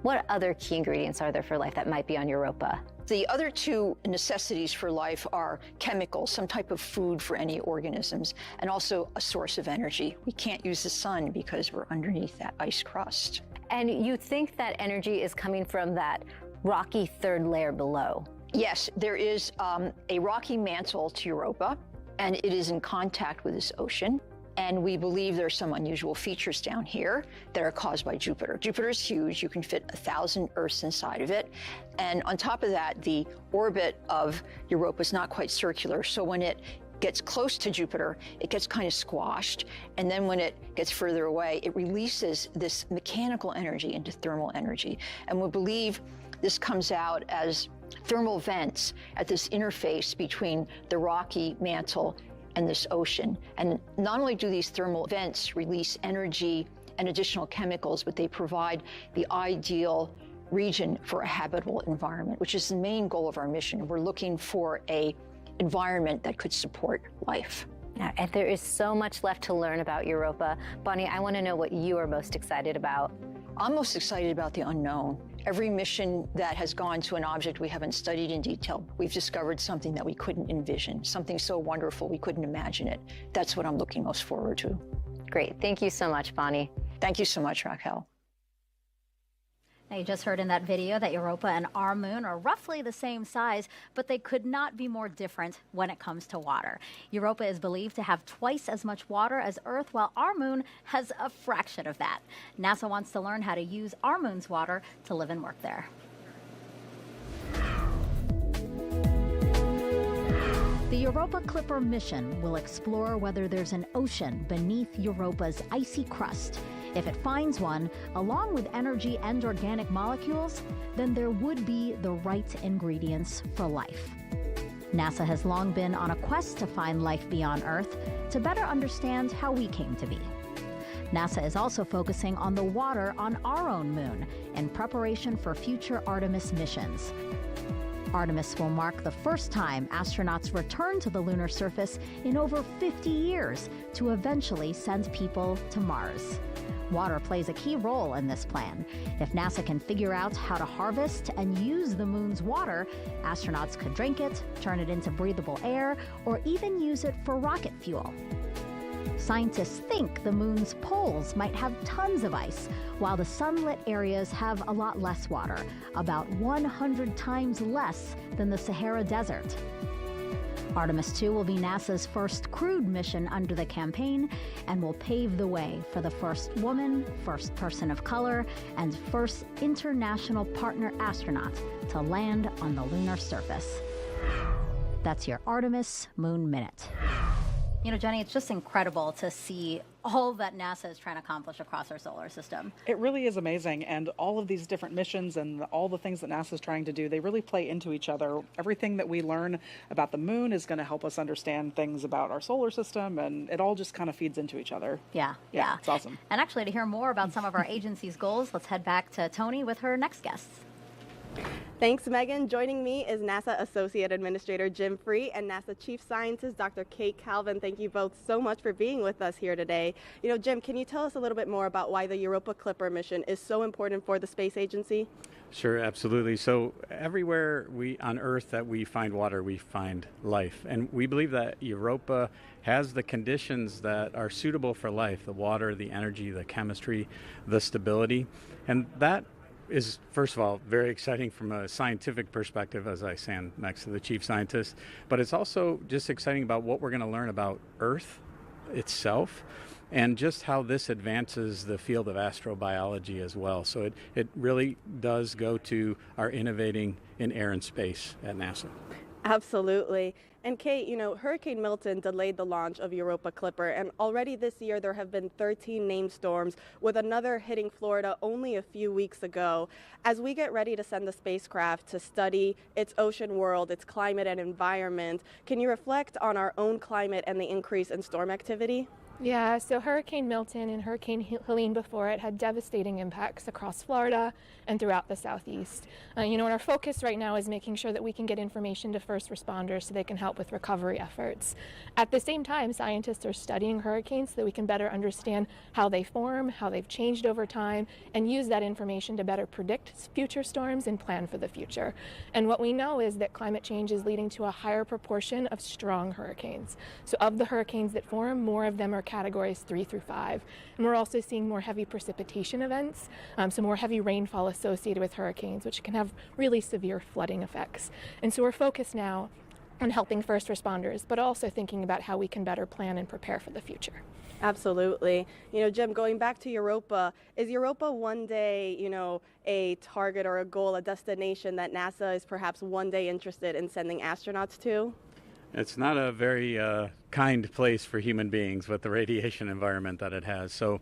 What other key ingredients are there for life that might be on Europa? The other 2 necessities for life are chemicals, some type of food for any organisms, and also a source of energy. We can't use the sun because we're underneath that ice crust. And you think that energy is coming from that rocky third layer below? Yes, there is a rocky mantle to Europa, and it is in contact with this ocean. And we believe there are some unusual features down here that are caused by Jupiter. Jupiter is huge. You can fit 1,000 Earths inside of it. And on top of that, the orbit of Europa is not quite circular. So when it gets close to Jupiter, it gets kind of squashed. And then when it gets further away, it releases this mechanical energy into thermal energy. And we believe this comes out as thermal vents at this interface between the rocky mantle and this ocean. And not only do these thermal vents release energy and additional chemicals, but they provide the ideal region for a habitable environment, which is the main goal of our mission. We're looking for an environment that could support life. And there is so much left to learn about Europa. Bonnie, I want to know what you are most excited about. I'm most excited about the unknown. Every mission that has gone to an object we haven't studied in detail, we've discovered something that we couldn't envision, something so wonderful we couldn't imagine it. That's what I'm looking most forward to. Great. Thank you so much, Bonnie. Thank you so much, Raquel. Now, you just heard in that video that Europa and our moon are roughly the same size, but they could not be more different when it comes to water. Europa is believed to have twice as much water as Earth, while our moon has a fraction of that. NASA wants to learn how to use our moon's water to live and work there. The Europa Clipper mission will explore whether there's an ocean beneath Europa's icy crust. If it finds one, along with energy and organic molecules, then there would be the right ingredients for life. NASA has long been on a quest to find life beyond Earth to better understand how we came to be. NASA is also focusing on the water on our own moon in preparation for future Artemis missions. Artemis will mark the first time astronauts return to the lunar surface in over 50 years to eventually send people to Mars. Water plays a key role in this plan. If NASA can figure out how to harvest and use the moon's water, astronauts could drink it, turn it into breathable air, or even use it for rocket fuel. Scientists think the moon's poles might have tons of ice, while the sunlit areas have a lot less water, about 100 times less than the Sahara Desert. Artemis 2 will be NASA's first crewed mission under the campaign and will pave the way for the first woman, first person of color, and first international partner astronaut to land on the lunar surface. That's your Artemis Moon Minute. You know, Jenny, it's just incredible to see all that NASA is trying to accomplish across our solar system. It really is amazing, and all of these different missions and all the things that NASA is trying to do, they really play into each other. Everything that we learn about the moon is going to help us understand things about our solar system, and it all just kind of feeds into each other. Yeah. It's awesome. And actually, to hear more about some of our agency's goals, let's head back to Tony with her next guests. Thanks, Megan. Joining me is NASA Associate Administrator Jim Free and NASA Chief Scientist Dr. Kate Calvin. Thank you both so much for being with us here today. You know, Jim, can you tell us a little bit more about why the Europa Clipper mission is so important for the space agency? Sure, absolutely. So everywhere on Earth that we find water, we find life. And we believe that Europa has the conditions that are suitable for life: the water, the energy, the chemistry, the stability. And that is, first of all, very exciting from a scientific perspective, as I stand next to the chief scientist, but it's also just exciting about what we're going to learn about Earth itself and just how this advances the field of astrobiology as well. So it really does go to our innovating in air and space at NASA. Absolutely. And Kate, you know, Hurricane Milton delayed the launch of Europa Clipper, and already this year there have been 13 named storms, with another hitting Florida only a few weeks ago. As we get ready to send the spacecraft to study its ocean world, its climate and environment, can you reflect on our own climate and the increase in storm activity? Yeah, so Hurricane Milton and Hurricane Helene before it had devastating impacts across Florida and throughout the southeast. And our focus right now is making sure that we can get information to first responders so they can help with recovery efforts. At the same time, scientists are studying hurricanes so that we can better understand how they form, how they've changed over time, and use that information to better predict future storms and plan for the future. And what we know is that climate change is leading to a higher proportion of strong hurricanes. So of the hurricanes that form, more of them are categories 3 through 5. And we're also seeing more heavy precipitation events, so more heavy rainfall associated with hurricanes, which can have really severe flooding effects. And so we're focused now on helping first responders, but also thinking about how we can better plan and prepare for the future. Absolutely. Jim, going back to Europa, is Europa one day, a target or a goal, a destination that NASA is perhaps one day interested in sending astronauts to? It's not a very kind place for human beings with the radiation environment that it has. So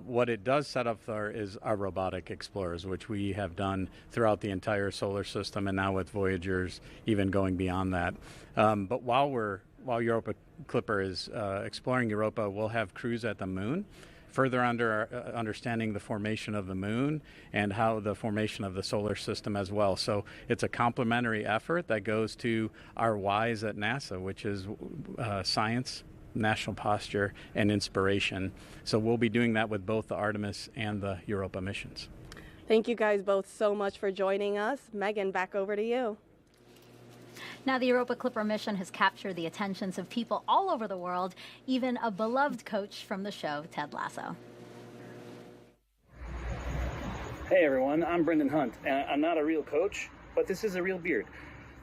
what it does set up for is our robotic explorers, which we have done throughout the entire solar system, and now with Voyagers even going beyond that. But while Europa Clipper is exploring Europa, we'll have crews at the moon, further understanding the formation of the moon and how the formation of the solar system as well. So it's a complementary effort that goes to our whys at NASA, which is science, national posture, and inspiration. So we'll be doing that with both the Artemis and the Europa missions. Thank you guys both so much for joining us. Megan, back over to you. Now, the Europa Clipper mission has captured the attentions of people all over the world, even a beloved coach from the show, Ted Lasso. Hey everyone, I'm Brendan Hunt, and I'm not a real coach, but this is a real beard.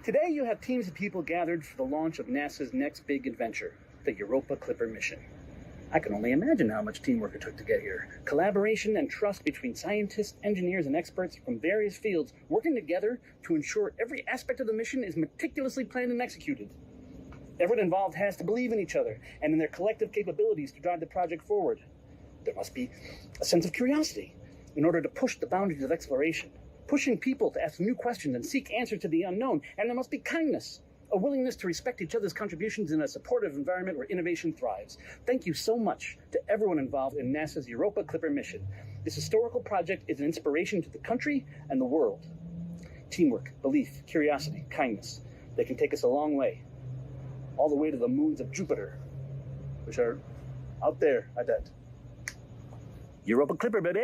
Today you have teams of people gathered for the launch of NASA's next big adventure, the Europa Clipper mission. I can only imagine how much teamwork it took to get here. Collaboration and trust between scientists, engineers, and experts from various fields working together to ensure every aspect of the mission is meticulously planned and executed. Everyone involved has to believe in each other and in their collective capabilities to drive the project forward. There must be a sense of curiosity in order to push the boundaries of exploration, pushing people to ask new questions and seek answers to the unknown. And there must be kindness, a willingness to respect each other's contributions in a supportive environment where innovation thrives. Thank you so much to everyone involved in NASA's Europa Clipper mission. This historical project is an inspiration to the country and the world. Teamwork, belief, curiosity, kindness. They can take us a long way. All the way to the moons of Jupiter, which are out there, I bet. Europa Clipper, baby!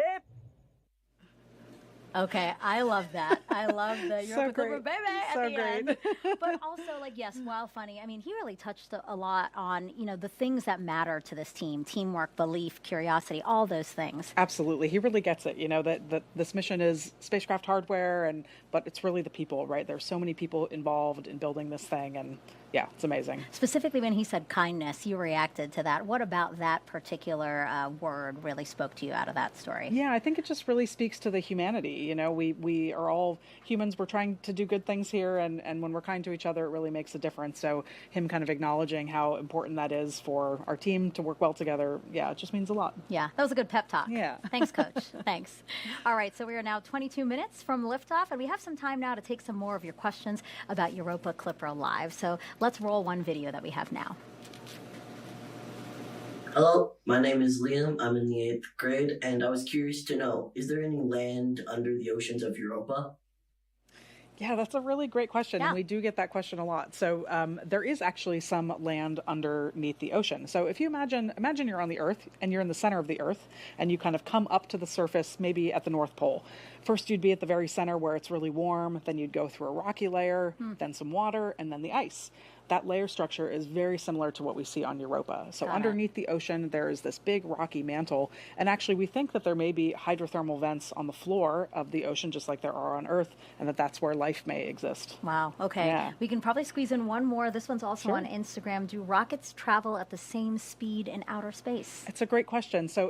Okay, I love that. I love the Europa Clipper baby at the end. But also, yes, while funny, I mean, he really touched a lot on, the things that matter to this team: teamwork, belief, curiosity, all those things. Absolutely. He really gets it, that this mission is spacecraft hardware, but it's really the people, right? There's so many people involved in building this thing, and Yeah, it's amazing. Specifically, when he said kindness, you reacted to that. What about that particular word really spoke to you out of that story? Yeah, I think it just really speaks to the humanity. You know, we are all humans. We're trying to do good things here, and when we're kind to each other, it really makes a difference. So him kind of acknowledging how important that is for our team to work well together, yeah, it just means a lot. Yeah, that was a good pep talk. Yeah. Thanks, Coach. Thanks. All right, so we are now 22 minutes from liftoff, and we have some time now to take some more of your questions about Europa Clipper Live. So let's roll one video that we have now. Hello, my name is Liam. I'm in the 8th grade, and I was curious to know, is there any land under the oceans of Europa? Yeah, that's a really great question, Yeah. and we do get that question a lot. So there is actually some land underneath the ocean. So if you imagine you're on the Earth, and you're in the center of the Earth, and you kind of come up to the surface, maybe at the North Pole. First, you'd be at the very center where it's really warm, then you'd go through a rocky layer, then some water, and then the ice. That layer structure is very similar to what we see on Europa. So underneath the ocean, there is this big rocky mantle. And actually, we think that there may be hydrothermal vents on the floor of the ocean, just like there are on Earth, and that's where life may exist. Wow. Okay. Yeah. We can probably squeeze in one more. This one's also Sure. on Instagram. Do rockets travel at the same speed in outer space? It's a great question. So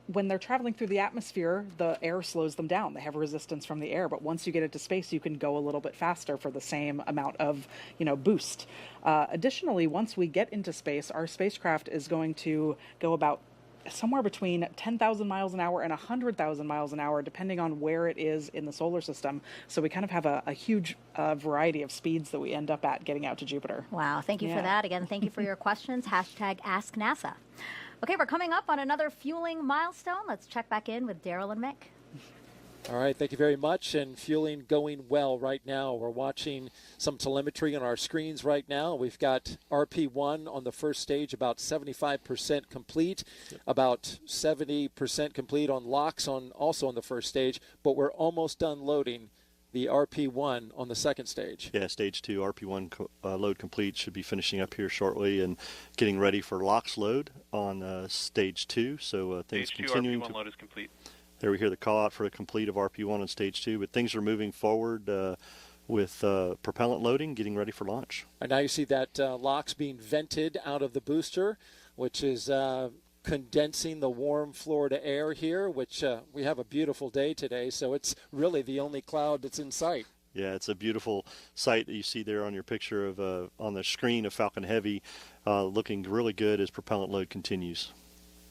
when they're traveling through the atmosphere, the air slows them down. They have resistance from the air, but once you get into space, you can go a little bit faster for the same amount of, boost. Additionally, once we get into space, our spacecraft is going to go about somewhere between 10,000 miles an hour and 100,000 miles an hour, depending on where it is in the solar system. So we kind of have a huge variety of speeds that we end up at getting out to Jupiter. Wow. Thank you for that. Again, thank you for your questions. #AskNASA. Okay, we're coming up on another fueling milestone. Let's check back in with Daryl and Mick. All right, thank you very much. And fueling going well right now. We're watching some telemetry on our screens right now. We've got RP1 on the first stage, about 75% complete, about 70% complete on LOX also on the first stage, but we're almost done loading the RP1 on the second stage. Yeah, stage 2 RP1 load complete, should be finishing up here shortly and getting ready for LOX load on stage 2. So things Stage 2 continuing RP1 to load is complete. There we hear the call out for a complete of RP1 on stage 2, but things are moving forward with propellant loading, getting ready for launch. And now you see that LOX being vented out of the booster, which is condensing the warm Florida air here, which we have a beautiful day today, so it's really the only cloud that's in sight. Yeah, it's a beautiful sight that you see there on your picture of on the screen of Falcon Heavy, looking really good as propellant load continues.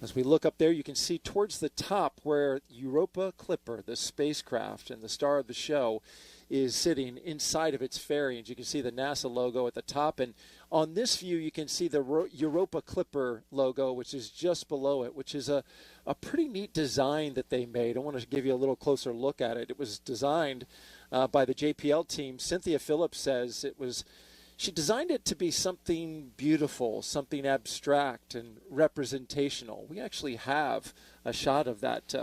As we look up there, you can see towards the top where Europa Clipper, the spacecraft and the star of the show, is sitting inside of its fairing. You can see the NASA logo at the top, and on this view you can see the Europa Clipper logo, which is just below it, which is a pretty neat design that they made. I want to give you a little closer look at it. It was designed by the JPL team. Cynthia Phillips says she designed it to be something beautiful, something abstract and representational. We actually have a shot of that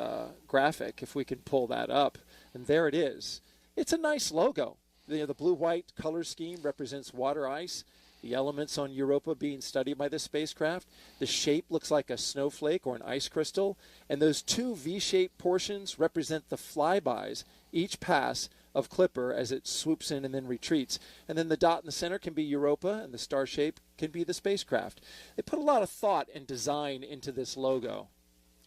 graphic, if we can pull that up, and there it is. It's a nice logo. The blue-white color scheme represents water ice, the elements on Europa being studied by the spacecraft. The shape looks like a snowflake or an ice crystal, and those two V-shaped portions represent the flybys, each pass of Clipper as it swoops in and then retreats. And then the dot in the center can be Europa, and the star shape can be the spacecraft. They put a lot of thought and design into this logo.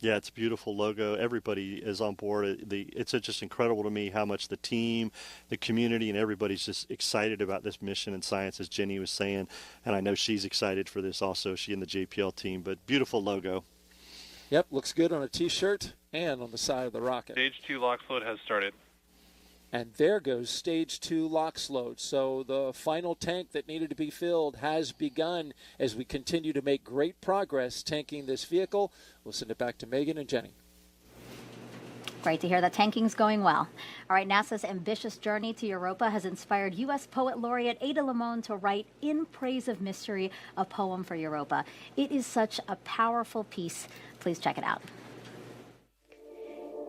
Yeah, it's a beautiful logo. Everybody is on board. It's just incredible to me how much the team, the community, and everybody's just excited about this mission and science, as Jenny was saying. And I know she's excited for this also, she and the JPL team. But beautiful logo. Yep, looks good on a T-shirt and on the side of the rocket. Stage 2 LOX load has started. And there goes stage 2 LOX load. So the final tank that needed to be filled has begun as we continue to make great progress tanking this vehicle. We'll send it back to Megan and Jenny. Great to hear that tanking's going well. All right, NASA's ambitious journey to Europa has inspired U.S. Poet Laureate Ada Limon to write In Praise of Mystery, a poem for Europa. It is such a powerful piece. Please check it out.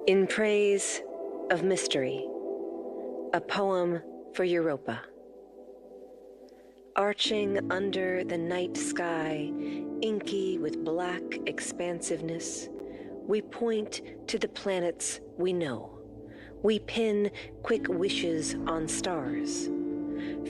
In Praise of Mystery, a poem for Europa. Arching under the night sky, inky with black expansiveness, we point to the planets we know. We pin quick wishes on stars.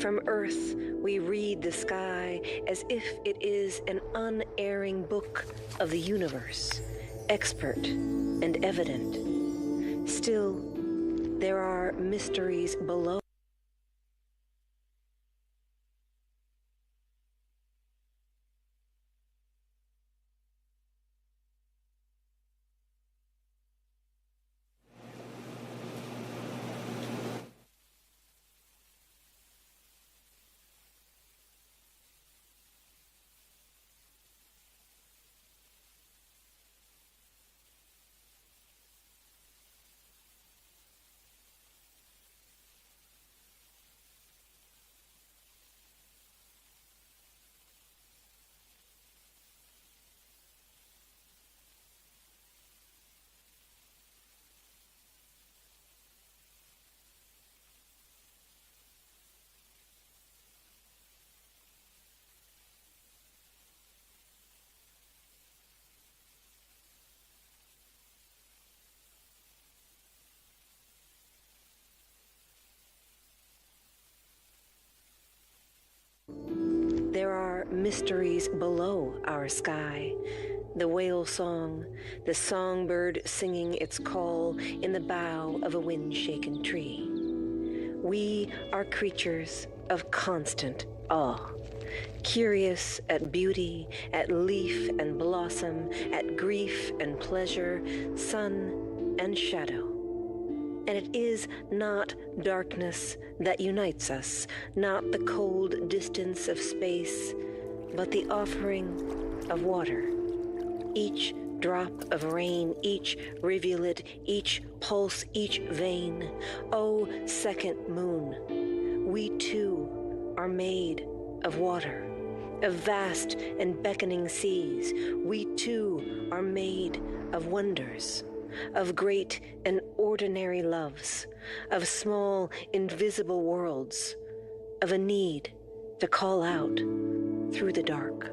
From Earth, we read the sky as if it is an unerring book of the universe, expert and evident. Still, there are mysteries below. There are mysteries below our sky. The whale song, the songbird singing its call in the bough of a wind-shaken tree. We are creatures of constant awe, curious at beauty, at leaf and blossom, at grief and pleasure, sun and shadow. And it is not darkness that unites us, not the cold distance of space, but the offering of water. Each drop of rain, each rivulet, each pulse, each vein. Oh, second moon, we too are made of water, of vast and beckoning seas. We too are made of wonders, of great and ordinary loves, of small invisible worlds, of a need to call out through the dark.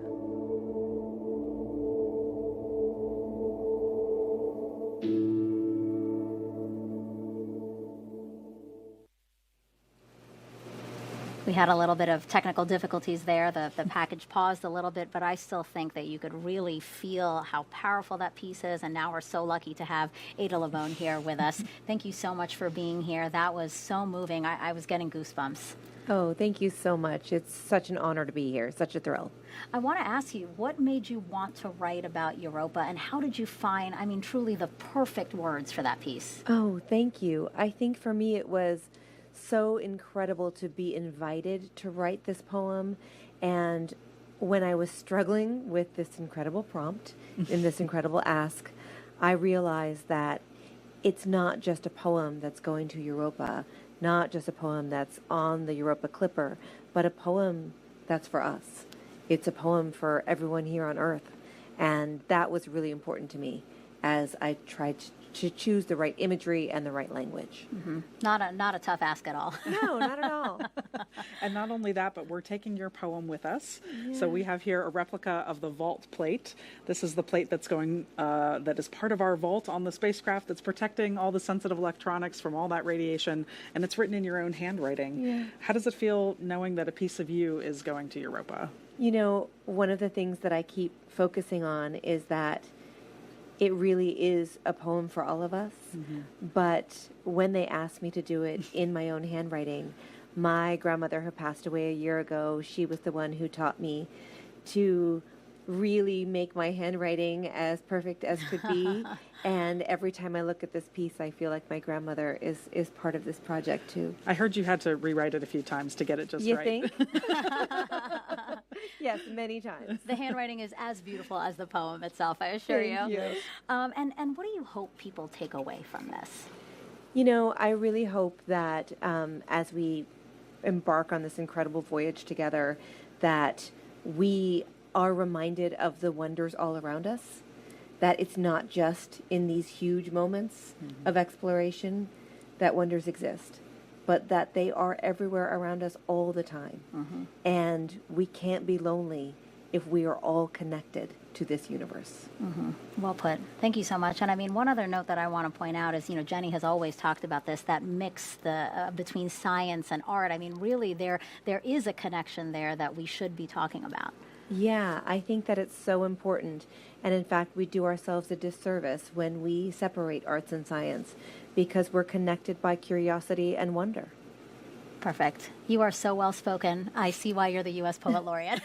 We had a little bit of technical difficulties there. The package paused a little bit, but I still think that you could really feel how powerful that piece is. And now we're so lucky to have Ada Lavone here with us. Thank you so much for being here. That was so moving. I was getting goosebumps. Oh, thank you so much. It's such an honor to be here. Such a thrill. I want to ask you, what made you want to write about Europa, and how did you find, I mean, truly the perfect words for that piece? Oh, thank you. I think for me it was so incredible to be invited to write this poem. And when I was struggling with this incredible prompt and this incredible ask, I realized that it's not just a poem that's going to Europa, not just a poem that's on the Europa Clipper, but a poem that's for us. It's a poem for everyone here on Earth. And that was really important to me as I tried to choose the right imagery and the right language. Mm-hmm. Not a tough ask at all. No, not at all. And not only that, but we're taking your poem with us. Yeah. So we have here a replica of the vault plate. This is the plate that's going, that is part of our vault on the spacecraft that's protecting all the sensitive electronics from all that radiation, and it's written in your own handwriting. Yeah. How does it feel knowing that a piece of you is going to Europa? You know, one of the things that I keep focusing on is that it really is a poem for all of us. Mm-hmm. But when they asked me to do it in my own handwriting, my grandmother, who passed away a year ago, she was the one who taught me to really make my handwriting as perfect as could be. And every time I look at this piece, I feel like my grandmother is part of this project too. I heard you had to rewrite it a few times to get it just right. You think? Yes, many times. The handwriting is as beautiful as the poem itself, I assure you. Thank you. And what do you hope people take away from this? You know, I really hope that as we embark on this incredible voyage together, that we are reminded of the wonders all around us, that it's not just in these huge moments of exploration that wonders exist, but that they are everywhere around us all the time. And we can't be lonely if we are all connected. to this universe. Well put. Thank you so much. And I mean, one other note that I want to point out is, Jenny has always talked about this, that mix between science and art. I mean, really, there is a connection there that we should be talking about. Yeah, I think that it's so important. And in fact, we do ourselves a disservice when we separate arts and science because we're connected by curiosity and wonder. Perfect. You are so well spoken. I see why you're the U.S. Poet Laureate.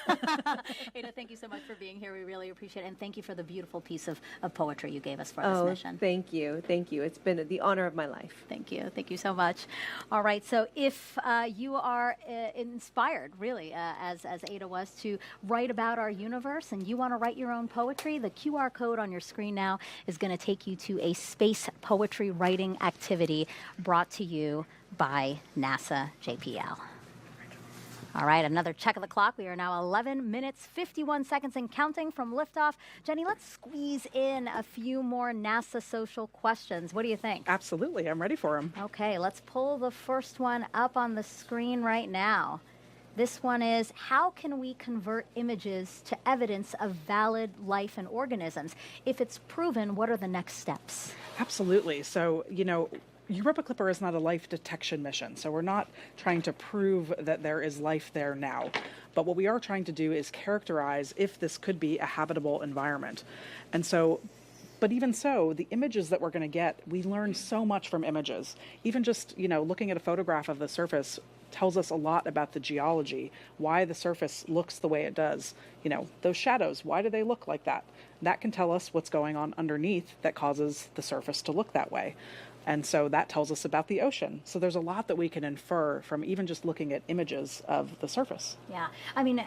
Ada, thank you so much for being here. We really appreciate it. And thank you for the beautiful piece of poetry you gave us for this mission. Thank you. Thank you. It's been the honor of my life. Thank you. Thank you so much. All right. So if you are inspired, really, as Ada was, to write about our universe and you want to write your own poetry, the QR code on your screen now is going to take you to a space poetry writing activity brought to you by NASA JPL. All right, another check of the clock. We are now 11 minutes, 51 seconds and counting from liftoff. Jenny, let's squeeze in a few more NASA social questions. What do you think? Absolutely, I'm ready for them. Okay, let's pull the first one up on the screen right now. This one is, how can we convert images to evidence of valid life and organisms? If it's proven, what are the next steps? Absolutely. So, Europa Clipper is not a life detection mission, so we're not trying to prove that there is life there now. But what we are trying to do is characterize if this could be a habitable environment. And so, but even so, the images that we're going to get, we learn so much from images. Even just, looking at a photograph of the surface tells us a lot about the geology, why the surface looks the way it does. Those shadows, why do they look like that? That can tell us what's going on underneath that causes the surface to look that way. And so that tells us about the ocean. So there's a lot that we can infer from even just looking at images of the surface. Yeah. I mean,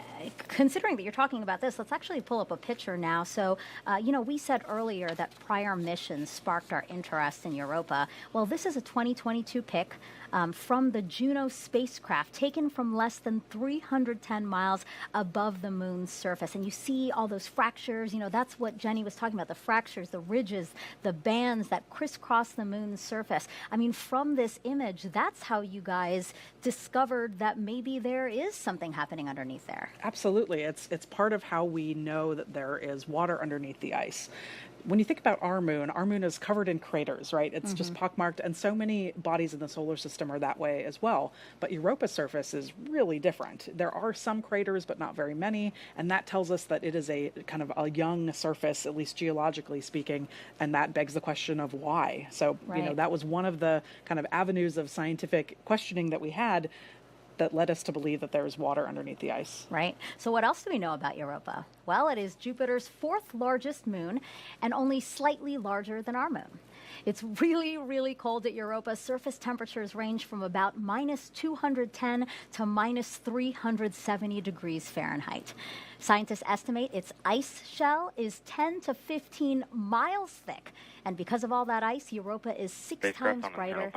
considering that you're talking about this, let's actually pull up a picture now. So, we said earlier that prior missions sparked our interest in Europa. Well, this is a 2022 pic from the Juno spacecraft taken from less than 310 miles above the moon's surface. And you see all those fractures. That's what Jenny was talking about, the fractures, the ridges, the bands that crisscross the moon's surface. I mean, from this image, that's how you guys discovered that maybe there is something happening underneath there. Absolutely. It's part of how we know that there is water underneath the ice. When you think about our moon is covered in craters, right? It's just pockmarked, and so many bodies in the solar system are that way as well. But Europa's surface is really different. There are some craters, but not very many, and that tells us that it is a kind of a young surface, at least geologically speaking, and that begs the question of why. So, that was one of the kind of avenues of scientific questioning that we had that led us to believe that there is water underneath the ice. Right. So what else do we know about Europa? Well, it is Jupiter's fourth largest moon and only slightly larger than our moon. It's really, really cold at Europa. Surface temperatures range from about minus 210 to minus 370 degrees Fahrenheit. Scientists estimate its ice shell is 10 to 15 miles thick. And because of all that ice, Europa is 6 times brighter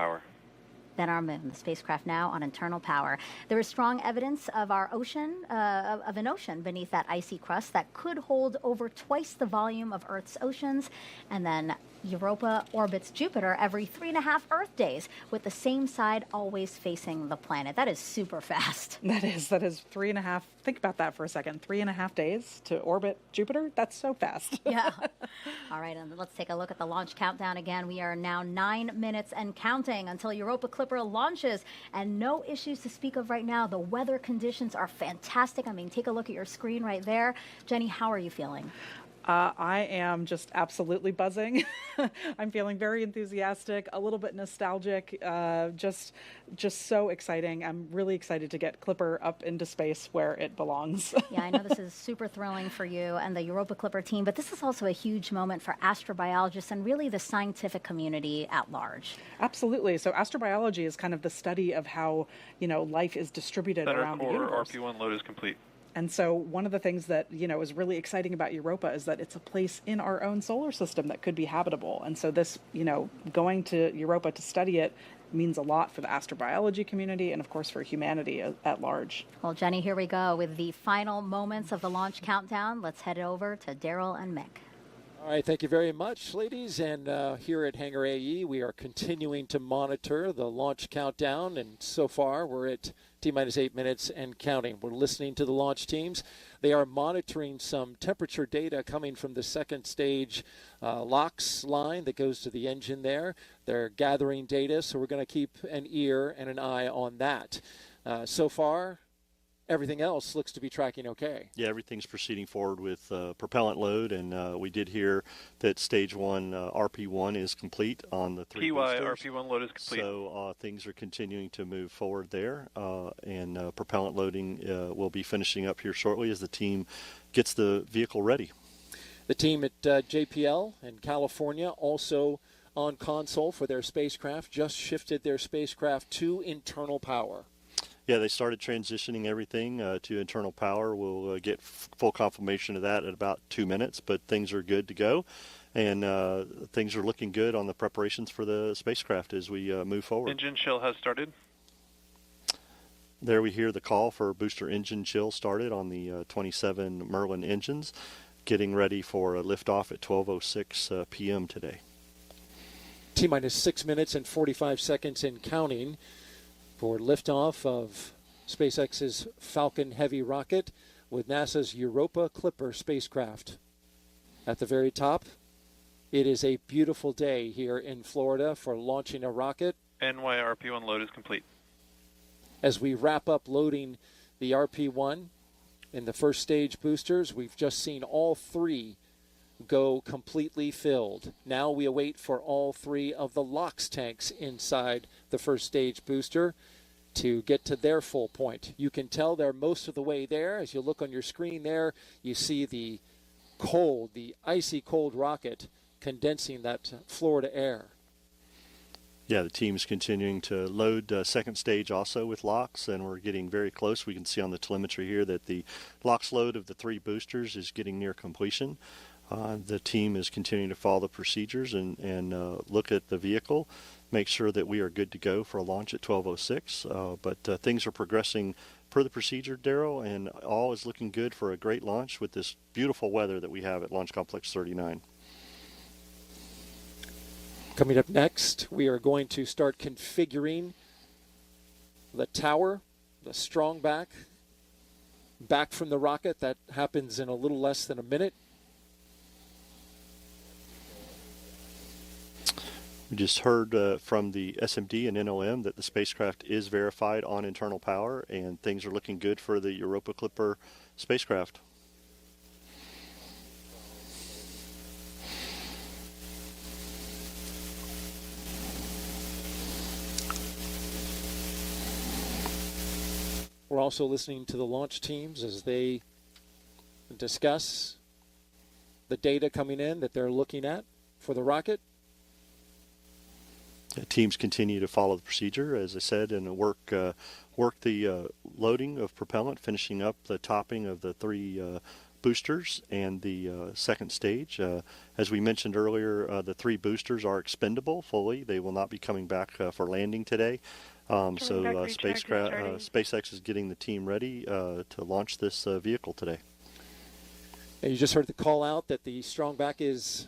than our moon. The spacecraft now on internal power. There is strong evidence of our ocean, of an ocean beneath that icy crust that could hold over twice the volume of Earth's oceans. And then Europa orbits Jupiter every 3.5 Earth days, with the same side always facing the planet. That is super fast. That is 3.5. Think about that for a second. 3.5 days to orbit Jupiter? That's so fast. Yeah. All right, and let's take a look at the launch countdown again. We are now 9 minutes and counting until Europa Clipper launches, and no issues to speak of right now. The weather conditions are fantastic. I mean, take a look at your screen right there. Jenny, how are you feeling? I am just absolutely buzzing. I'm feeling very enthusiastic, a little bit nostalgic, just so exciting. I'm really excited to get Clipper up into space where it belongs. Yeah, I know this is super thrilling for you and the Europa Clipper team, but this is also a huge moment for astrobiologists and really the scientific community at large. Absolutely. So astrobiology is kind of the study of how, life is distributed around the universe. RP1 load is complete. And so one of the things that, is really exciting about Europa is that it's a place in our own solar system that could be habitable. And so this, going to Europa to study it means a lot for the astrobiology community and, of course, for humanity at large. Well, Jenny, here we go with the final moments of the launch countdown. Let's head over to Daryl and Mick. All right, thank you very much, ladies. And here at Hangar AE, we are continuing to monitor the launch countdown. And so far, we're at T-minus 8 minutes and counting. We're listening to the launch teams. They are monitoring some temperature data coming from the second stage LOX line that goes to the engine there. They're gathering data, so we're going to keep an ear and an eye on that. So far, everything else looks to be tracking okay. Yeah, everything's proceeding forward with propellant load, and we did hear that stage 1 RP1 is complete on the 3 PY boosters. RP1 load is complete. So things are continuing to move forward there, and propellant loading will be finishing up here shortly as the team gets the vehicle ready. The team at JPL in California also on console for their spacecraft, just shifted their spacecraft to internal power. Yeah, they started transitioning everything to internal power. We'll get full confirmation of that in about 2 minutes, but things are good to go. And things are looking good on the preparations for the spacecraft as we move forward. Engine chill has started. There we hear the call for booster engine chill started on the 27 Merlin engines, getting ready for a liftoff at 12:06 p.m. today. T-minus 6 minutes and 45 seconds and counting for liftoff of SpaceX's Falcon Heavy rocket with NASA's Europa Clipper spacecraft. At the very top, it is a beautiful day here in Florida for launching a rocket. NY RP1 load is complete. As we wrap up loading the RP1 in the first stage boosters, we've just seen all 3 go completely filled. Now we await for all 3 of the LOX tanks inside the first stage booster to get to their full point. You can tell they're most of the way there. As you look on your screen there, you see the cold, the icy cold rocket condensing that Florida air. Yeah, the team's continuing to load second stage also with LOX, and we're getting very close. We can see on the telemetry here that the LOX load of the 3 boosters is getting near completion. The team is continuing to follow the procedures and look at the vehicle, make sure that we are good to go for a launch at 12:06. But things are progressing per the procedure, Darryl, and all is looking good for a great launch with this beautiful weather that we have at Launch Complex 39. Coming up next, we are going to start configuring the tower, the strong back from the rocket. That happens in a little less than a minute. We just heard from the SMD and NOM that the spacecraft is verified on internal power, and things are looking good for the Europa Clipper spacecraft. We're also listening to the launch teams as they discuss the data coming in that they're looking at for the rocket. Teams continue to follow the procedure, as I said, and work the loading of propellant, finishing up the topping of the 3 boosters and the second stage. As we mentioned earlier, the 3 boosters are expendable fully. They will not be coming back for landing today. SpaceX is getting the team ready to launch this vehicle today. And you just heard the call out that the strong back is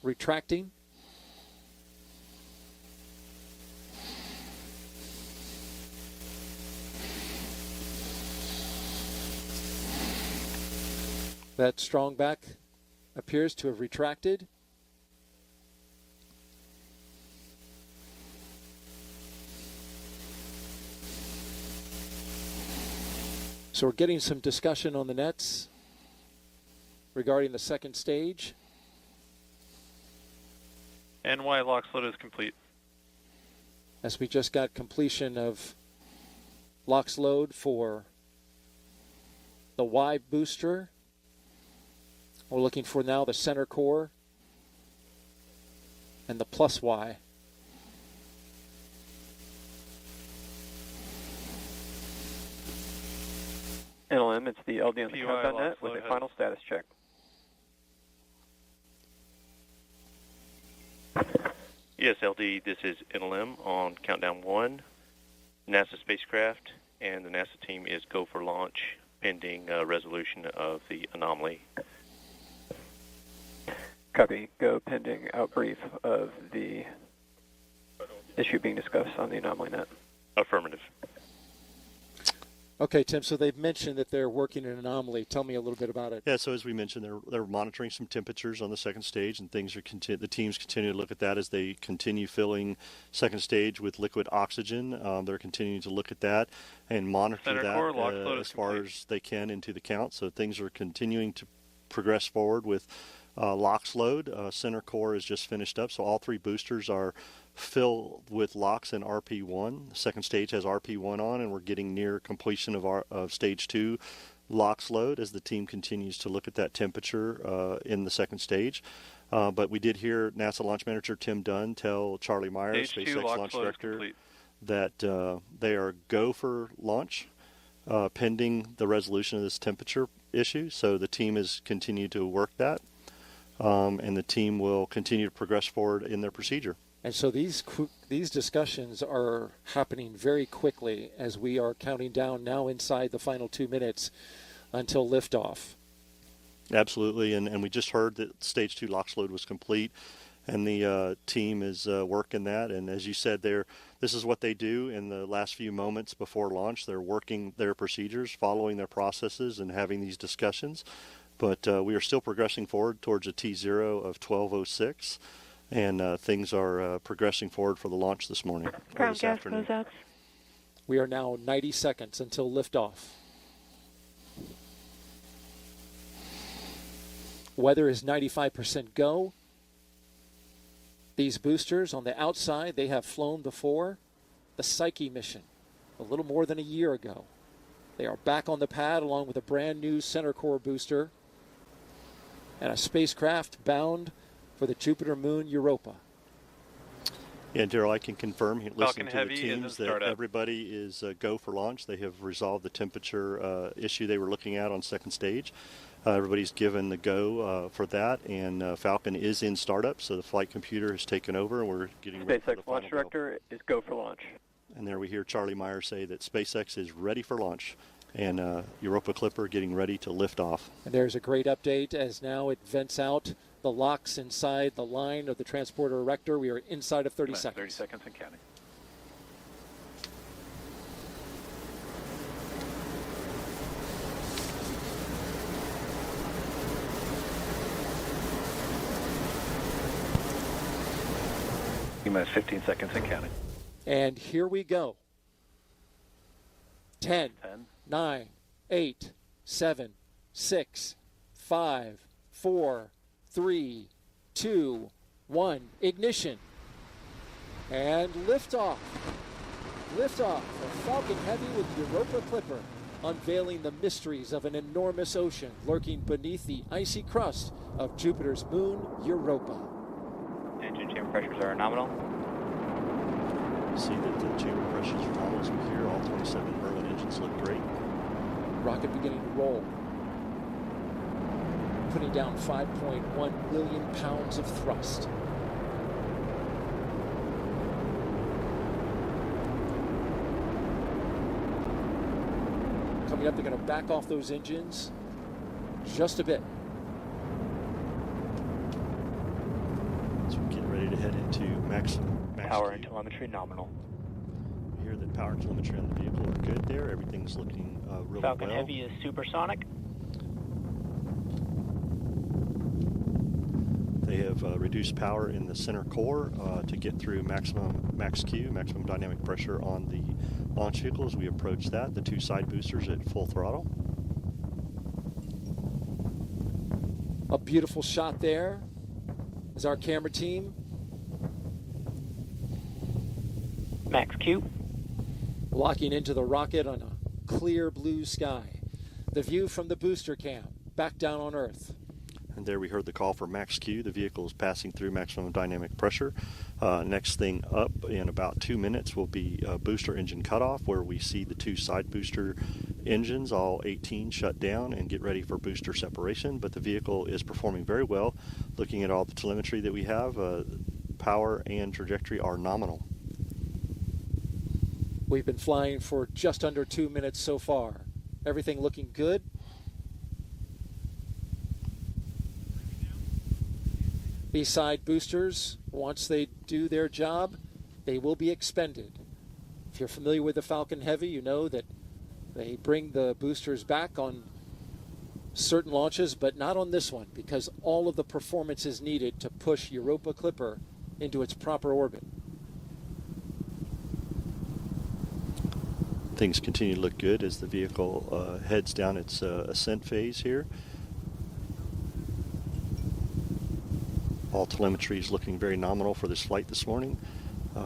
retracting. That strong back appears to have retracted. So we're getting some discussion on the nets regarding the second stage. NY LOX load is complete. As we just got completion of LOX load for the Y booster. We're looking for now the center core and the plus Y. NLM, it's the LD on the countdown.net with a final status check. Yes, LD, this is NLM on countdown 1, NASA spacecraft, and the NASA team is go for launch pending resolution of the anomaly. Copy. Go pending outbrief of the issue being discussed on the anomaly net. Affirmative. Okay, Tim, so they've mentioned that they're working an anomaly. Tell me a little bit about it. Yeah, so as we mentioned, they're monitoring some temperatures on the second stage, and things are the teams continue to look at that as they continue filling second stage with liquid oxygen. They're continuing to look at that and monitor Center that core, lock float as is far complete. as they can into the count. So things are continuing to progress forward with LOX load. Center core is just finished up, so all three boosters are filled with LOX and RP1. The second stage has RP1 on, and we're getting near completion of stage 2 LOX load as the team continues to look at that temperature in the second stage. But we did hear NASA Launch Manager Tim Dunn tell Charlie Meyer, Stage 2 SpaceX LOX Launch load is Director, complete. that they are go for launch pending the resolution of this temperature issue. So the team has continued to work that, and the team will continue to progress forward in their procedure. And so these discussions are happening very quickly as we are counting down now inside the final 2 minutes until liftoff. Absolutely, and we just heard that stage 2 LOX load was complete, and the team is working that. And as you said, this is what they do in the last few moments before launch. They're working their procedures, following their processes, and having these discussions. But we are still progressing forward towards a T0 of 12:06. And things are progressing forward for the launch this morning, or this afternoon. We are now 90 seconds until liftoff. Weather is 95% go. These boosters on the outside, they have flown before. The Psyche mission, a little more than a year ago. They are back on the pad along with a brand new center core booster and a spacecraft bound for the Jupiter moon Europa. Yeah, Daryl, I can confirm, listening to the Heavy teams, that everybody is go for launch. They have resolved the temperature issue they were looking at on second stage. Everybody's given the go for that, and Falcon is in startup, so the flight computer has taken over, and we're getting ready for the SpaceX Launch Director is go for launch. And there we hear Charlie Meyer say that SpaceX is ready for launch, and Europa Clipper getting ready to lift off. And there's a great update as now it vents out the LOX inside the line of the transporter erector. We are inside of 30 seconds. 30 seconds and counting. Minus 15 seconds and counting. And here we go. 10, 9, 8, 7, 6, 5, 4, 3, 2, 1. Ignition. And liftoff. Liftoff of Falcon Heavy with Europa Clipper, unveiling the mysteries of an enormous ocean lurking beneath the icy crust of Jupiter's moon, Europa. Engine chamber pressures are nominal. See that the chamber pressures are nominal as we hear. All 27 Merlin engines look great. Rocket beginning to roll. Putting down 5.1 million pounds of thrust. Coming up, they're going to back off those engines just a bit. So we're getting ready to head into max Power Q. and telemetry nominal. We hear that power and telemetry on the vehicle are good there. Everything's looking really Falcon well. Heavy is supersonic. They have reduced power in the center core to get through max Q, maximum dynamic pressure on the launch vehicle as we approach that. The two side boosters at full throttle. A beautiful shot there is our camera team. Max Q. Locking into the rocket on a clear blue sky. The view from the booster camp, back down on Earth. And there we heard the call for max Q. The vehicle is passing through maximum dynamic pressure. Next thing up in about 2 minutes will be booster engine cutoff, where we see the two side booster engines, all 18, shut down and get ready for booster separation. But the vehicle is performing very well. Looking at all the telemetry that we have, power and trajectory are nominal. We've been flying for just under 2 minutes so far. Everything looking good. These side boosters, once they do their job, they will be expended. If you're familiar with the Falcon Heavy, you know that they bring the boosters back on certain launches, but not on this one, because all of the performance is needed to push Europa Clipper into its proper orbit. Things continue to look good as the vehicle heads down its ascent phase here. All telemetry is looking very nominal for this flight this morning.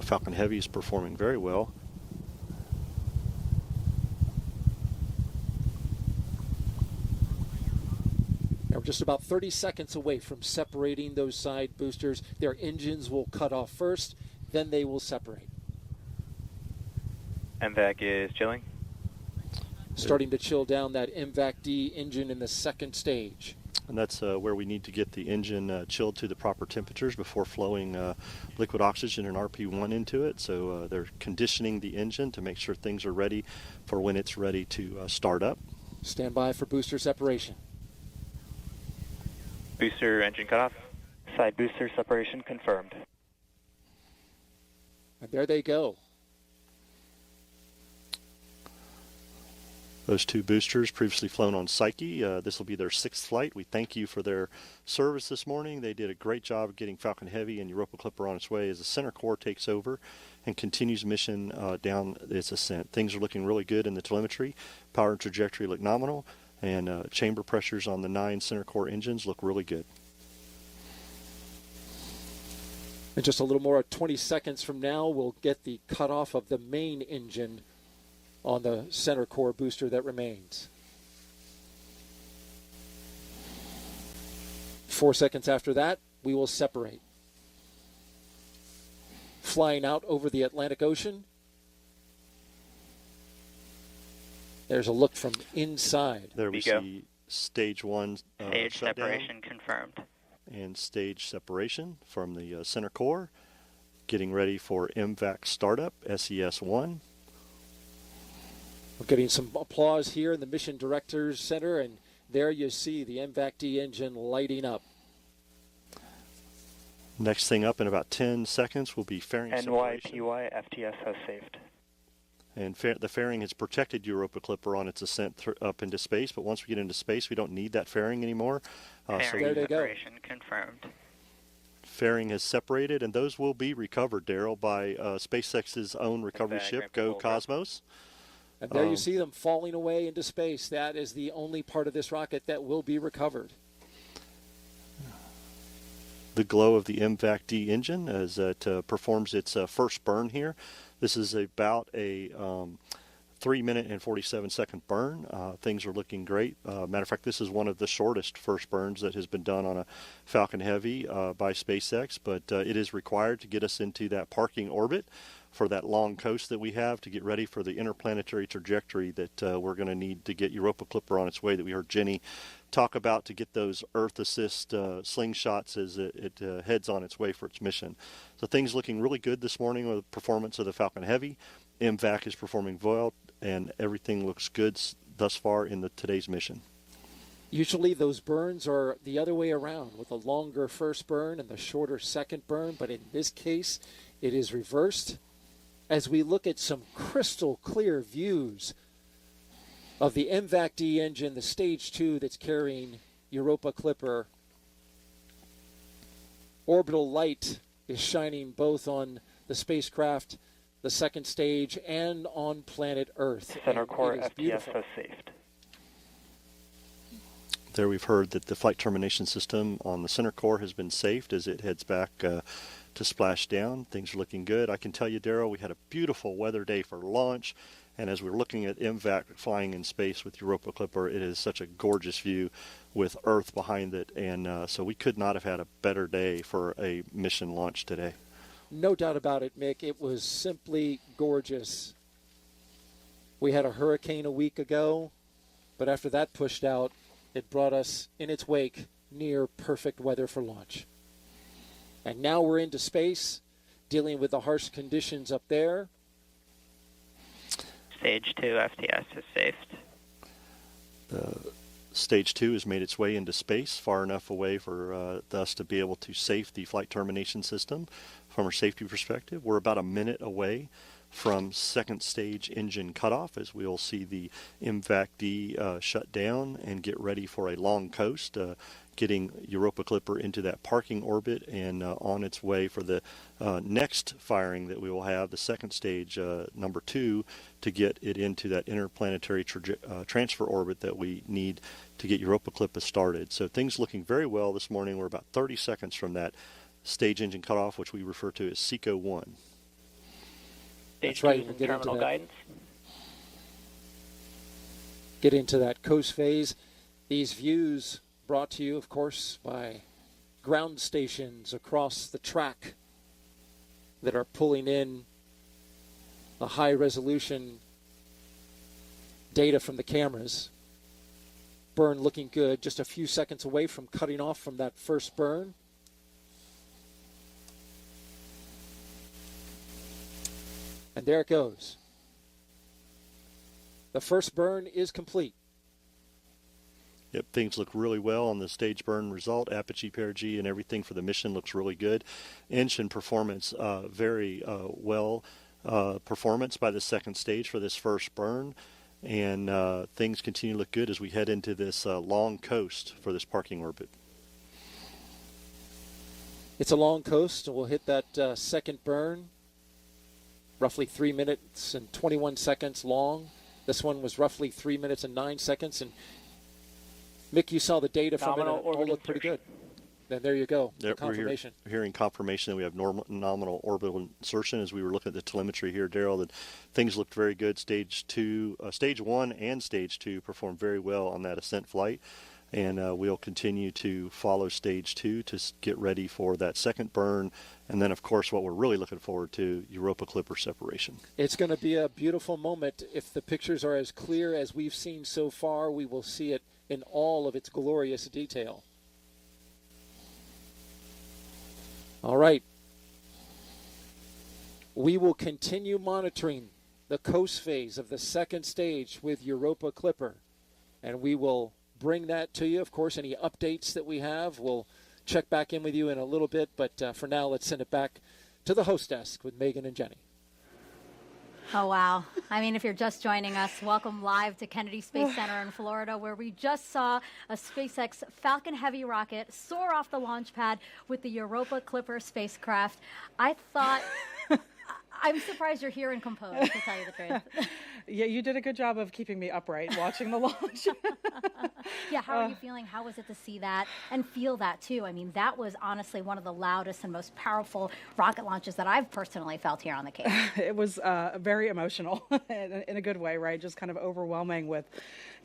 Falcon Heavy is performing very well. Now we're just about 30 seconds away from separating those side boosters. Their engines will cut off first, then they will separate. MVAC is chilling. Starting to chill down that MVAC-D engine in the second stage. And that's where we need to get the engine chilled to the proper temperatures before flowing liquid oxygen and RP1 into it. So they're conditioning the engine to make sure things are ready for when it's ready to start up. Stand by for booster separation. Booster engine cutoff. Side booster separation confirmed. And there they go. Those two boosters previously flown on Psyche. This will be their 6th flight. We thank you for their service this morning. They did a great job of getting Falcon Heavy and Europa Clipper on its way as the center core takes over and continues mission down its ascent. Things are looking really good in the telemetry. Power and trajectory look nominal, and chamber pressures on the 9 center core engines look really good. In just a little more than 20 seconds from now, we'll get the cutoff of the main engine on the center core booster that remains. 4 seconds after that, we will separate. Flying out over the Atlantic Ocean. There's a look from inside. There we see stage 1 Stage shutdown separation confirmed. and stage separation from the center core. Getting ready for MVAC startup, SES-1. We're getting some applause here in the Mission Directors Center, and there you see the MVAC-D engine lighting up. Next thing up in about 10 seconds will be fairing separation. NYPY FTS has saved. And the fairing has protected Europa Clipper on its ascent up into space, but once we get into space, we don't need that fairing anymore. Fairing separation confirmed. Fairing has separated, and those will be recovered, Daryl, by SpaceX's own recovery ship, Go Cosmos. And there you see them falling away into space. That is the only part of this rocket that will be recovered. The glow of the MVAC-D engine as it performs its first burn here. This is about a 3-minute and 47-second burn. Things are looking great. Matter of fact, this is one of the shortest first burns that has been done on a Falcon Heavy by SpaceX, but it is required to get us into that parking orbit for that long coast that we have to get ready for the interplanetary trajectory that we're going to need to get Europa Clipper on its way that we heard Jenny talk about to get those Earth assist slingshots as it heads on its way for its mission. So things looking really good this morning with the performance of the Falcon Heavy. MVAC is performing well, and everything looks good thus far in today's mission. Usually those burns are the other way around, with a longer first burn and the shorter second burn, but in this case it is reversed. As we look at some crystal clear views of the MVAC-D engine, the stage 2 that's carrying Europa Clipper. Orbital light is shining both on the spacecraft, the second stage, and on planet Earth. Center core FTS has saved. There we've heard that the flight termination system on the center core has been saved as it heads back to splash down. Things are looking good. I can tell you, Darryl, we had a beautiful weather day for launch, and as we're looking at MVAC flying in space with Europa Clipper, it is such a gorgeous view with Earth behind it, and so we could not have had a better day for a mission launch today. No doubt about it, Mick. It was simply gorgeous. We had a hurricane a week ago, but after that pushed out, it brought us in its wake near perfect weather for launch. And now we're into space, dealing with the harsh conditions up there. Stage 2 FTS is saved. The Stage 2 has made its way into space, far enough away for us to be able to safe the flight termination system from a safety perspective. We're about a minute away from second stage engine cutoff, as we'll see the MVAC-D shut down and get ready for a long coast, getting Europa Clipper into that parking orbit and on its way for the next firing that we will have, the second stage, number 2, to get it into that interplanetary transfer orbit that we need to get Europa Clipper started. So things looking very well this morning. We're about 30 seconds from that stage engine cutoff, which we refer to as SECO 1. That's right. We'll get into that. Guidance. Get into that coast phase. These views brought to you, of course, by ground stations across the track that are pulling in the high-resolution data from the cameras. Burn looking good, just a few seconds away from cutting off from that first burn. And there it goes. The first burn is complete. Yep, things look really well on the stage burn result. Apogee, perigee, and everything for the mission looks really good. Engine performance, very well performance by the second stage for this first burn. And things continue to look good as we head into this long coast for this parking orbit. It's a long coast, and we'll hit that second burn. Roughly 3 minutes and 21 seconds long. This one was roughly 3 minutes and 9 seconds. And Mick, you saw the data from it. All looked pretty good. Then there you go. Yep, confirmation. We're hearing confirmation that we have nominal orbital insertion. As we were looking at the telemetry here, Daryl, that things looked very good. Stage 1 and Stage 2 performed very well on that Ascent flight. And we'll continue to follow Stage 2 to get ready for that second burn. And then, of course, what we're really looking forward to, Europa Clipper separation. It's going to be a beautiful moment. If the pictures are as clear as we've seen so far, we will see it in all of its glorious detail. All right. We will continue monitoring the coast phase of the second stage with Europa Clipper. And we will bring that to you. Of course, any updates that we have, we'll check back in with you in a little bit. But for now, let's send it back to the host desk with Megan and Jenny. Oh, wow. I mean, if you're just joining us, welcome live to Kennedy Space Center in Florida, where we just saw a SpaceX Falcon Heavy rocket soar off the launch pad with the Europa Clipper spacecraft. I thought... I'm surprised you're here and composed, to tell you the truth. Yeah, you did a good job of keeping me upright watching the launch. Yeah, how are you feeling? How was it to see that and feel that, too? I mean, that was honestly one of the loudest and most powerful rocket launches that I've personally felt here on the Cape. It was very emotional in a good way, right? Just kind of overwhelming with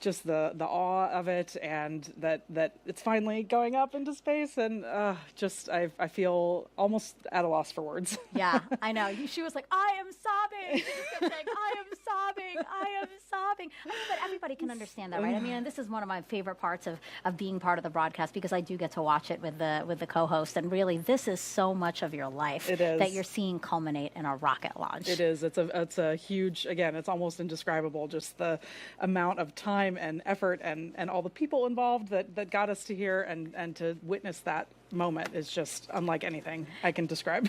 just the awe of it, and that it's finally going up into space, and I feel almost at a loss for words. Yeah, I know. She was like, I am sobbing. She just kept saying, I am sobbing. I am sobbing. I mean, but everybody can understand that, right? I mean, and this is one of my favorite parts of being part of the broadcast, because I do get to watch it with the co-host, and really, this is so much of your life that you're seeing culminate in a rocket launch. It is. It's a huge, again, it's almost indescribable, just the amount of time and effort and all the people involved that got us to here, and to witness that moment is just unlike anything I can describe.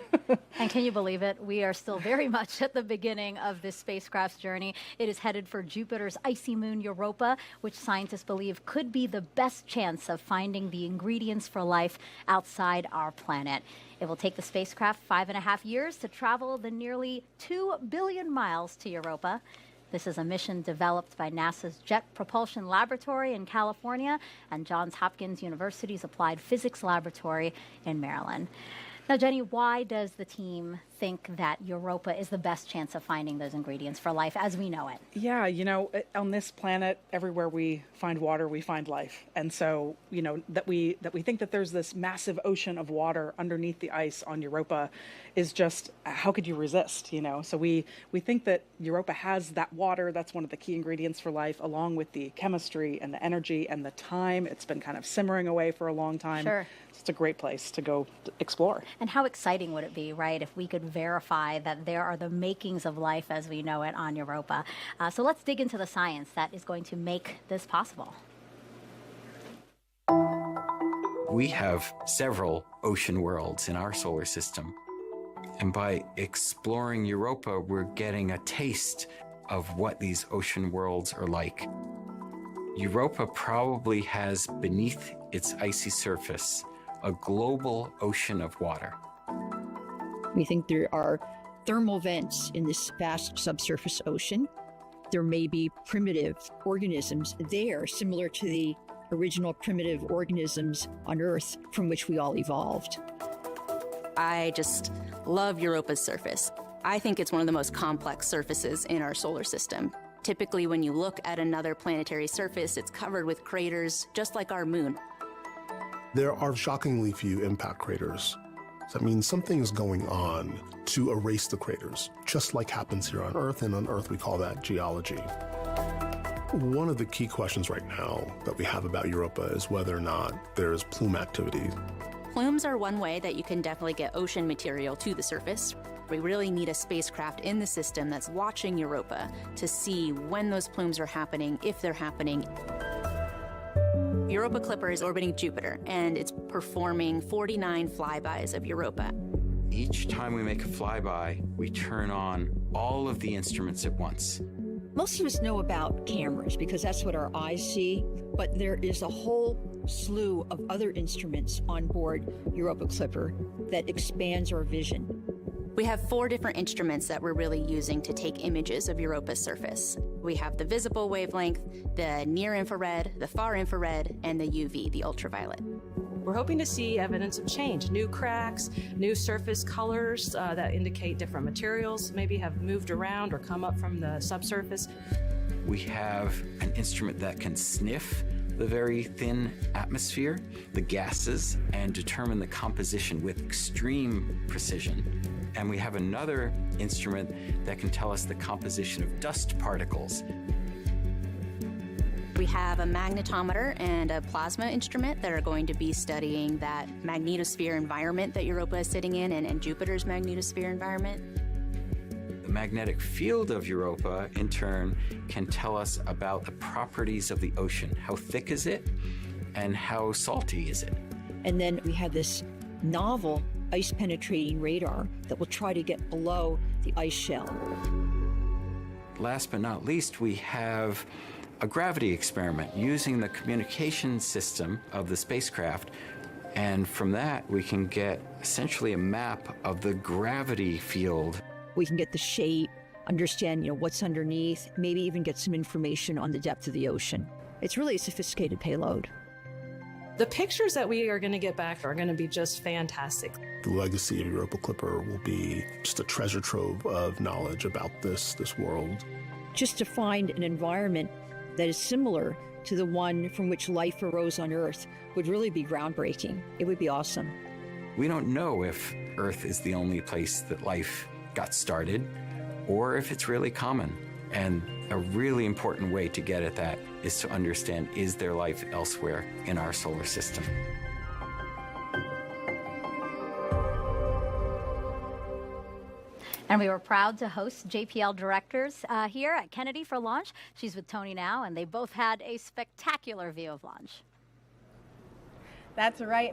And can you believe it? We are still very much at the beginning of this spacecraft's journey. It is headed for Jupiter's icy moon Europa, which scientists believe could be the best chance of finding the ingredients for life outside our planet. It will take the spacecraft 5.5 years to travel the nearly 2 billion miles to Europa. This is a mission developed by NASA's Jet Propulsion Laboratory in California and Johns Hopkins University's Applied Physics Laboratory in Maryland. Now, Jenny, why does the team think that Europa is the best chance of finding those ingredients for life as we know it? Yeah, on this planet, everywhere we find water, we find life. And so, that we think that there's this massive ocean of water underneath the ice on Europa is just, how could you resist, So we think that Europa has that water. That's one of the key ingredients for life, along with the chemistry and the energy and the time. It's been kind of simmering away for a long time. Sure. It's a great place to go explore. And how exciting would it be, right, if we could verify that there are the makings of life as we know it on Europa. So let's dig into the science that is going to make this possible. We have several ocean worlds in our solar system. And by exploring Europa, we're getting a taste of what these ocean worlds are like. Europa probably has beneath its icy surface a global ocean of water. We think there are thermal vents in this vast subsurface ocean. There may be primitive organisms there, similar to the original primitive organisms on Earth from which we all evolved. I just love Europa's surface. I think it's one of the most complex surfaces in our solar system. Typically, when you look at another planetary surface, it's covered with craters, just like our moon. There are shockingly few impact craters. So that means something is going on to erase the craters, just like happens here on Earth, and on Earth we call that geology. One of the key questions right now that we have about Europa is whether or not there's plume activity. Plumes are one way that you can definitely get ocean material to the surface. We really need a spacecraft in the system that's watching Europa to see when those plumes are happening, if they're happening. Europa Clipper is orbiting Jupiter, and it's performing 49 flybys of Europa. Each time we make a flyby, we turn on all of the instruments at once. Most of us know about cameras because that's what our eyes see, but there is a whole slew of other instruments on board Europa Clipper that expands our vision. We have 4 different instruments that we're really using to take images of Europa's surface. We have the visible wavelength, the near infrared, the far infrared, and the UV, the ultraviolet. We're hoping to see evidence of change, new cracks, new surface colors that indicate different materials maybe have moved around or come up from the subsurface. We have an instrument that can sniff the very thin atmosphere, the gases, and determine the composition with extreme precision. And we have another instrument that can tell us the composition of dust particles. We have a magnetometer and a plasma instrument that are going to be studying that magnetosphere environment that Europa is sitting in and Jupiter's magnetosphere environment. The magnetic field of Europa, in turn, can tell us about the properties of the ocean. How thick is it, and how salty is it? And then we have this novel ice-penetrating radar that will try to get below the ice shell. Last but not least, we have a gravity experiment using the communication system of the spacecraft, and from that we can get essentially a map of the gravity field. We can get the shape, understand what's underneath, maybe even get some information on the depth of the ocean. It's really a sophisticated payload. The pictures that we are going to get back are going to be just fantastic. The legacy of Europa Clipper will be just a treasure trove of knowledge about this world. Just to find an environment that is similar to the one from which life arose on Earth would really be groundbreaking. It would be awesome. We don't know if Earth is the only place that life got started, or if it's really common. And a really important way to get at that is to understand, is there life elsewhere in our solar system? And we were proud to host JPL directors here at Kennedy for launch. She's with Tony now, and they both had a spectacular view of launch. That's right.